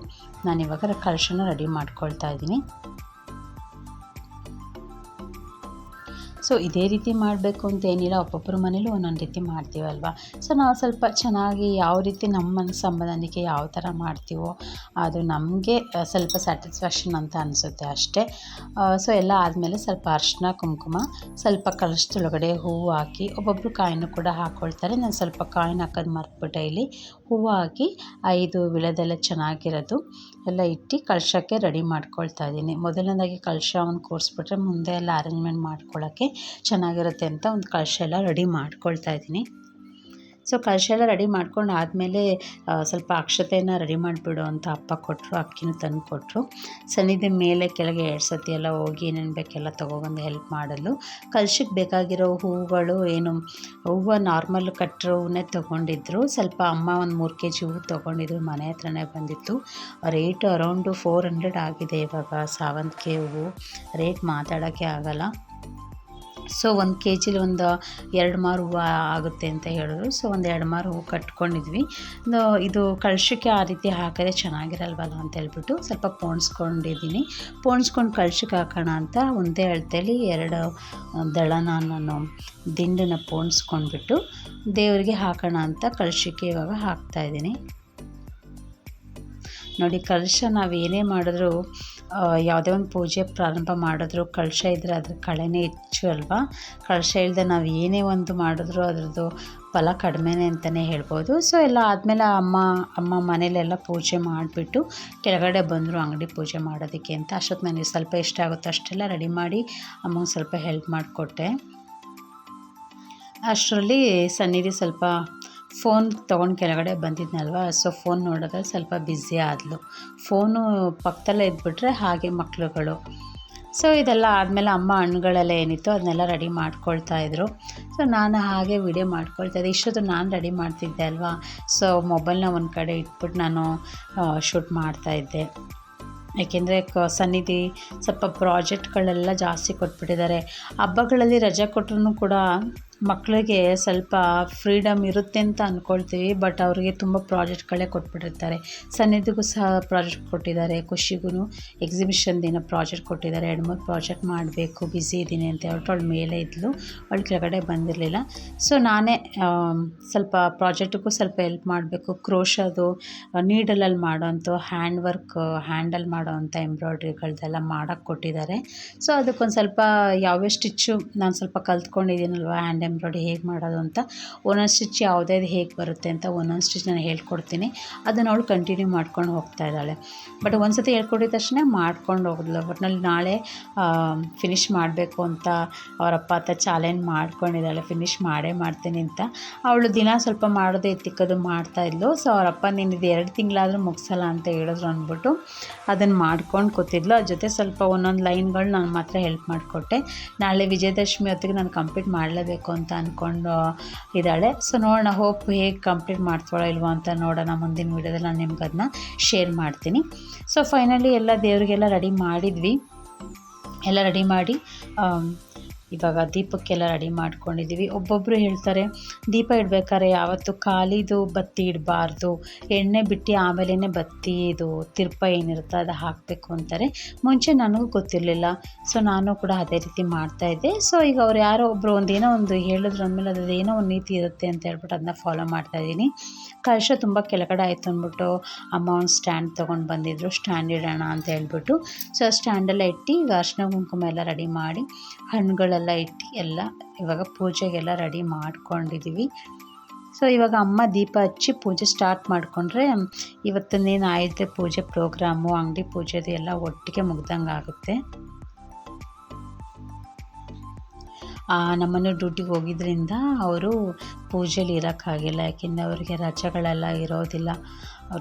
ನಾನಿವಾಗ ಕಲಶನ ರೆಡಿ ಮಾಡ್ಕೊಳ್ತಾ ಇದ್ದೀನಿ. ಸೊ ಇದೇ ರೀತಿ ಮಾಡಬೇಕು ಅಂತ ಏನಿಲ್ಲ, ಒಬ್ಬೊಬ್ಬರ ಮನೇಲೂ ಒಂದೊಂದು ರೀತಿ ಮಾಡ್ತೀವಲ್ವ. ಸೊ ನಾವು ಸ್ವಲ್ಪ ಚೆನ್ನಾಗಿ ಯಾವ ರೀತಿ ನಮ್ಮ ಸಂಬಂಧಕ್ಕೆ ಯಾವ ಥರ ಮಾಡ್ತೀವೋ ಅದು ನಮಗೆ ಸ್ವಲ್ಪ ಸ್ಯಾಟಿಸ್ಫ್ಯಾಕ್ಷನ್ ಅಂತ ಅನಿಸುತ್ತೆ ಅಷ್ಟೇ. ಸೊ ಎಲ್ಲ ಆದಮೇಲೆ ಸ್ವಲ್ಪ ಅರಿಶಿನ ಕುಂಕುಮ, ಸ್ವಲ್ಪ ಕಲಶದೊಳಗಡೆ ಹೂವು ಹಾಕಿ, ಒಬ್ಬೊಬ್ಬರು ಕಾಯಿನೂ ಕೂಡ ಹಾಕ್ಕೊಳ್ತಾರೆ. ನಾನು ಸ್ವಲ್ಪ ಕಾಯಿನ ಹಾಕೋದು ಮರ್ತ್ಬಿಟ್ಟೆ. ಇಲ್ಲಿ ಹೂವು ಹಾಕಿ 5 ವಿಳೆದೆಲೆ ಚೆನ್ನಾಗಿರೋದು ಎಲ್ಲ ಇಟ್ಟು ಕಲಶಕ್ಕೆ ರೆಡಿ ಮಾಡ್ಕೊಳ್ತಾ ಇದ್ದೀನಿ. ಮೊದಲನೇದಾಗಿ ಕಲಶ ಒಂದು ಕೂರಿಸ್ಬಿಟ್ರೆ ಮುಂದೆ ಎಲ್ಲ ಅರೇಂಜ್ಮೆಂಟ್ ಮಾಡ್ಕೊಳ್ಳೋಕ್ಕೆ ಚೆನ್ನಾಗಿರುತ್ತೆ ಅಂತ ಒಂದು ಕಲಶ ಎಲ್ಲ ರೆಡಿ ಮಾಡ್ಕೊಳ್ತಾ ಇದ್ದೀನಿ. ಸೊ ಕಲಶ ಎಲ್ಲ ರೆಡಿ ಮಾಡ್ಕೊಂಡು ಆದಮೇಲೆ ಸ್ವಲ್ಪ ಅಕ್ಷತೆಯನ್ನು ರೆಡಿ ಮಾಡಿಬಿಡು ಅಂತ ಅಪ್ಪ ಕೊಟ್ಟರು, ಅಕ್ಕಿನೂ ತಂದು ಕೊಟ್ಟರು. ಸನ್ನಿಧಿ ಮೇಲೆ ಕೆಳಗೆ 2 ಸತಿ ಎಲ್ಲ ಹೋಗಿ ಏನೇನು ಬೇಕೆಲ್ಲ ತೊಗೊಬಂದು ಹೆಲ್ಪ್ ಮಾಡಲು. ಕಲಶಕ್ಕೆ ಬೇಕಾಗಿರೋ ಹೂವುಗಳು ಹೂವು ನಾರ್ಮಲ್ ಕಟ್ಟರೋ ಹೂವನ್ನೇ ತೊಗೊಂಡಿದ್ರು. ಸ್ವಲ್ಪ ಅಮ್ಮ ಒಂದು 3 kg ಹೂವು ತೊಗೊಂಡಿದ್ರು, ಮನೆ ಹತ್ರನೇ ಬಂದಿತ್ತು. ರೇಟು ಅರೌಂಡು 400 ಆಗಿದೆ ಇವಾಗ ಸಾವಂತಿಗೆ ಹೂವು. ರೇಟ್ ಮಾತಾಡೋಕ್ಕೆ ಆಗಲ್ಲ. ಸೊ 1 kg ಒಂದು 2 ಮಾರು ಹೂವು ಆಗುತ್ತೆ ಅಂತ ಹೇಳಿದ್ರು. ಸೊ ಒಂದು 2 ಮಾರು ಹೂವು ಕಟ್ಕೊಂಡಿದ್ವಿ. ಇದು ಕಲಶಕ್ಕೆ ಆ ರೀತಿ ಹಾಕಿದ್ರೆ ಚೆನ್ನಾಗಿರಲ್ವಲ್ಲ ಅಂತ ಹೇಳ್ಬಿಟ್ಟು ಸ್ವಲ್ಪ ಪೋಣಿಸ್ಕೊಂಡಿದ್ದೀನಿ. ಪೋಣಿಸ್ಕೊಂಡು ಕಲಶಕ್ಕೆ ಹಾಕೋಣ ಅಂತ ಒಂದೇ ಅಳತೆಯಲ್ಲಿ 2 ದಳನ ನಾನು ದಿಂಡನ್ನು ಪೋಣಿಸ್ಕೊಂಡ್ಬಿಟ್ಟು ದೇವರಿಗೆ ಹಾಕೋಣ ಅಂತ ಕಲಶಕ್ಕೆ ಇವಾಗ ಹಾಕ್ತಾಯಿದ್ದೀನಿ. ನೋಡಿ, ಕಲಶ ನಾವು ಏನೇ ಮಾಡಿದ್ರೂ ಯಾವುದೇ ಒಂದು ಪೂಜೆ ಪ್ರಾರಂಭ ಮಾಡಿದ್ರು ಕಲಶ ಇದ್ದರೆ ಅದ್ರ ಕಳೆನೇ ಹೆಚ್ಚು ಅಲ್ವಾ. ಕಲಶ ಇಲ್ಲದೆ ನಾವು ಏನೇ ಒಂದು ಮಾಡಿದ್ರೂ ಅದರದ್ದು ಫಲ ಕಡಿಮೆನೇ ಅಂತಲೇ ಹೇಳ್ಬೋದು. ಸೊ ಎಲ್ಲ ಆದಮೇಲೆ ಅಮ್ಮ ಮನೇಲೆಲ್ಲ ಪೂಜೆ ಮಾಡಿಬಿಟ್ಟು ಕೆಳಗಡೆ ಬಂದರು ಅಂಗಡಿ ಪೂಜೆ ಮಾಡೋದಕ್ಕೆ ಅಂತ. ಅಷ್ಟೊತ್ತು ನನಗೆ ಸ್ವಲ್ಪ ಇಷ್ಟ ಆಗುತ್ತೋ ಅಷ್ಟೆಲ್ಲ ರೆಡಿ ಮಾಡಿ ಅಮ್ಮಂಗೆ ಸ್ವಲ್ಪ ಹೆಲ್ಪ್ ಮಾಡಿಕೊಟ್ಟೆ. ಅಷ್ಟರಲ್ಲಿ ಸನ್ನಿಧಿ ಸ್ವಲ್ಪ ಫೋನ್ ತೊಗೊಂಡು ಕೆಳಗಡೆ ಬಂದಿದ್ನಲ್ವ, ಸೊ ಫೋನ್ ನೋಡೋದ್ರೆ ಸ್ವಲ್ಪ ಬ್ಯುಸಿ ಆದಳು. ಫೋನು ಪಕ್ಕದಲ್ಲೇ ಇದ್ಬಿಟ್ರೆ ಹಾಗೆ ಮಕ್ಕಳುಗಳು. ಸೊ ಇದೆಲ್ಲ ಆದಮೇಲೆ ಅಮ್ಮ ಹಣ್ಣುಗಳೆಲ್ಲ ಏನಿತ್ತು ಅದನ್ನೆಲ್ಲ ರೆಡಿ ಮಾಡ್ಕೊಳ್ತಾಯಿದ್ರು. ಸೊ ನಾನು ಹಾಗೆ ವಿಡಿಯೋ ಮಾಡ್ಕೊಳ್ತಾಯಿದ್ದೆ. ಇಷ್ಟೊತ್ತು ನಾನು ರೆಡಿ ಮಾಡ್ತಿದ್ದೆ ಅಲ್ವಾ. ಸೊ ಮೊಬೈಲ್ನ ಒಂದು ಕಡೆ ಇಟ್ಬಿಟ್ಟು ನಾನು ಶೂಟ್ ಮಾಡ್ತಾಯಿದ್ದೆ. ಏಕೆಂದರೆ ಸನ್ನಿಧಿ ಸ್ವಲ್ಪ ಪ್ರಾಜೆಕ್ಟ್ಗಳೆಲ್ಲ ಜಾಸ್ತಿ ಕೊಟ್ಬಿಟ್ಟಿದ್ದಾರೆ. ಹಬ್ಬಗಳಲ್ಲಿ ರಜೆ ಕೊಟ್ಟರು ಕೂಡ ಮಕ್ಕಳಿಗೆ ಸ್ವಲ್ಪ ಫ್ರೀಡಮ್ ಇರುತ್ತೆ ಅಂತ ಅಂದ್ಕೊಳ್ತೀವಿ, ಬಟ್ ಅವ್ರಿಗೆ ತುಂಬ ಪ್ರಾಜೆಕ್ಟ್ಗಳೇ ಕೊಟ್ಬಿಟ್ಟಿರ್ತಾರೆ. ಸನ್ನಿಧಿಗೂ ಸಹ ಪ್ರಾಜೆಕ್ಟ್ ಕೊಟ್ಟಿದ್ದಾರೆ, ಖುಷಿಗೂ ಎಕ್ಸಿಬಿಷನ್ ದಿನ ಪ್ರಾಜೆಕ್ಟ್ ಕೊಟ್ಟಿದ್ದಾರೆ. 2-3 ಪ್ರಾಜೆಕ್ಟ್ ಮಾಡಬೇಕು, ಬ್ಯುಸಿ ಇದ್ದೀನಿ ಅಂತ ಹೇಳ್ಬಿಟ್ಟು ಅವಳು ಮೇಲೆ ಇದ್ಲು, ಅವಳು ಕೆಳಗಡೆ ಬಂದಿರಲಿಲ್ಲ. ಸೊ ನಾನೇ ಸ್ವಲ್ಪ ಪ್ರಾಜೆಕ್ಟಿಗೂ ಸ್ವಲ್ಪ ಹೆಲ್ಪ್ ಮಾಡಬೇಕು. ಕ್ರೋಶದು ನೀಡಲಲ್ಲಿ ಮಾಡೋಂಥ ಹ್ಯಾಂಡಲ್ ಮಾಡೋವಂಥ ಎಂಬ್ರಾಯ್ಡ್ರಿಗಳದೆಲ್ಲ ಮಾಡೋಕ್ಕೆ ಕೊಟ್ಟಿದ್ದಾರೆ. ಸೊ ಅದಕ್ಕೊಂದು ಸ್ವಲ್ಪ ಯಾವ್ಯಾವ ಸ್ಟಿಚ್ಚು ನಾನು ಸ್ವಲ್ಪ ಕಲ್ತ್ಕೊಂಡಿದ್ದೀನಲ್ವ ಹ್ಯಾಂಡ್ ಎಂಬ್ರಾಯ್ಡ್ರಿ ಹೇಗೆ ಮಾಡೋದು ಅಂತ, ಒಂದೊಂದು ಸ್ಟಿಚ್ ಯಾವುದ್ಯಾವ್ದು ಹೇಗೆ ಬರುತ್ತೆ ಅಂತ ಒಂದೊಂದು ಸ್ಟಿಚ್ ನಾನು ಹೇಳ್ಕೊಡ್ತೀನಿ. ಅದನ್ನು ಅವಳು ಕಂಟಿನ್ಯೂ ಮಾಡ್ಕೊಂಡು ಹೋಗ್ತಾ ಇದ್ದಾಳೆ. ಬಟ್ ಒಂದು ಸತಿ ಹೇಳ್ಕೊಟ್ಟಿದ ತಕ್ಷಣ ಮಾಡ್ಕೊಂಡು ಹೋಗಿದ್ಲು. ಒಟ್ನಲ್ಲಿ ನಾಳೆ ಫಿನಿಷ್ ಮಾಡಬೇಕು ಅಂತ ಅವರಪ್ಪ ಹತ್ರ ಚಾಲೆಂಜ್ ಮಾಡ್ಕೊಂಡಿದ್ದಾಳೆ, ಫಿನಿಷ್ ಮಾಡೇ ಮಾಡ್ತೀನಿ ಅಂತ. ಅವಳು ದಿನ ಸ್ವಲ್ಪ ಮಾಡೋದು ಎತ್ತಿಕ್ಕೋದು ಮಾಡ್ತಾಯಿದ್ಲು. ಸೊ ಅವರಪ್ಪ ನೀನು ಇದು 2 ತಿಂಗಳಾದರೂ ಮುಗಿಸಲ್ಲ ಅಂತ ಹೇಳಿದ್ರು ಅಂದ್ಬಿಟ್ಟು ಅದನ್ನು ಮಾಡ್ಕೊಂಡು ಕೂತಿದ್ಲು. ಅದ್ರ ಜೊತೆ ಸ್ವಲ್ಪ ಒಂದೊಂದು ಲೈನ್ಗಳು ನಾನು ಮಾತ್ರ ಹೆಲ್ಪ್ ಮಾಡಿಕೊಟ್ಟೆ. ನಾಳೆ ವಿಜಯದಶಮಿ ಹೊತ್ತಿಗೆ ನಾನು ಕಂಪ್ಲೀಟ್ ಮಾಡಲೇಬೇಕು ಅಂತ ಅಂದ್ಕೊಂಡು ಇದ್ದಾಳೆ. ಸೊ ನೋಡೋಣ, ಹೋಪ್ ಹೇಗೆ ಕಂಪ್ಲೀಟ್ ಮಾಡ್ತಾಳೋ ಇಲ್ವೋ ಅಂತ ನೋಡೋಣ. ಮುಂದಿನ ವೀಡಿಯೋದಲ್ಲಿ ನಾನು ನಿಮ್ಗೆ ಅದನ್ನ ಶೇರ್ ಮಾಡ್ತೀನಿ. ಸೊ ಫೈನಲಿ ಎಲ್ಲ ದೇವರಿಗೆಲ್ಲ ರೆಡಿ ಮಾಡಿದ್ವಿ. ಎಲ್ಲ ರೆಡಿ ಮಾಡಿ ಇವಾಗ ದೀಪಕ್ಕೆಲ್ಲ ರೆಡಿ ಮಾಡ್ಕೊಂಡಿದ್ದೀವಿ. ಒಬ್ಬೊಬ್ಬರು ಹೇಳ್ತಾರೆ ದೀಪ ಇಡಬೇಕಾದ್ರೆ ಯಾವತ್ತು ಖಾಲಿದು ಬತ್ತಿ ಇಡಬಾರ್ದು, ಎಣ್ಣೆ ಬಿಟ್ಟು ಆಮೇಲೆ ಬತ್ತಿ ಇದು ತಿರ್ಪ ಏನಿರುತ್ತೆ ಅದು ಹಾಕಬೇಕು ಅಂತಾರೆ. ಮುಂಚೆ ನನಗೂ ಗೊತ್ತಿರಲಿಲ್ಲ. ಸೊ ನಾನು ಕೂಡ ಅದೇ ರೀತಿ ಮಾಡ್ತಾಯಿದ್ದೆ. ಸೊ ಈಗ ಅವ್ರು ಯಾರೋ ಒಬ್ಬರು ಒಂದೇನೋ ಒಂದು ಹೇಳಿದ್ರು ಅಂದಮೇಲೆ ಅದೇನೋ ಒಂದು ನೀತಿ ಇರುತ್ತೆ ಅಂತ ಹೇಳ್ಬಿಟ್ಟು ಅದನ್ನ ಫಾಲೋ ಮಾಡ್ತಾಯಿದ್ದೀನಿ. ಕಲಶ ತುಂಬ ಕೆಳಗಡೆ ಆಯಿತು ಅಂದ್ಬಿಟ್ಟು ಅಮ್ಮ ಒಂದು ಸ್ಟ್ಯಾಂಡ್ ತೊಗೊಂಡು ಬಂದಿದ್ರು, ಸ್ಟ್ಯಾಂಡ್ ಇಡೋಣ ಅಂತ ಹೇಳ್ಬಿಟ್ಟು. ಸೊ ಸ್ಟ್ಯಾಂಡೆಲ್ಲ ಇಟ್ಟು ಈಗ ಅರಿಶಿನ ಕುಂಕುಮ ಎಲ್ಲ ರೆಡಿ ಮಾಡಿ ಹಣ್ಣುಗಳೆಲ್ಲ ಇಟ್ಟು ಎಲ್ಲ ಇವಾಗ ಪೂಜೆಗೆಲ್ಲ ರೆಡಿ ಮಾಡ್ಕೊಂಡಿದ್ದೀವಿ. ಸೊ ಇವಾಗ ಅಮ್ಮ ದೀಪ ಹಚ್ಚಿ ಪೂಜೆ ಸ್ಟಾರ್ಟ್ ಮಾಡಿಕೊಂಡ್ರೆ ಇವತ್ತಿನೇನು ಆಯುಧ ಪೂಜೆ ಪ್ರೋಗ್ರಾಮು, ಅಂಗಡಿ ಪೂಜೆದು ಎಲ್ಲ ಒಟ್ಟಿಗೆ ಮುಗ್ದಂಗೆ ಆಗುತ್ತೆ. ನಮ್ಮನ್ನು ಡ್ಯೂಟಿಗೆ ಹೋಗಿದ್ದರಿಂದ ಅವರು ಪೂಜೆಯಲ್ಲಿ ಇರೋಕ್ಕಾಗಿಲ್ಲ. ಯಾಕೆಂದರೆ ಅವರಿಗೆ ರಜೆಗಳೆಲ್ಲ ಇರೋದಿಲ್ಲ.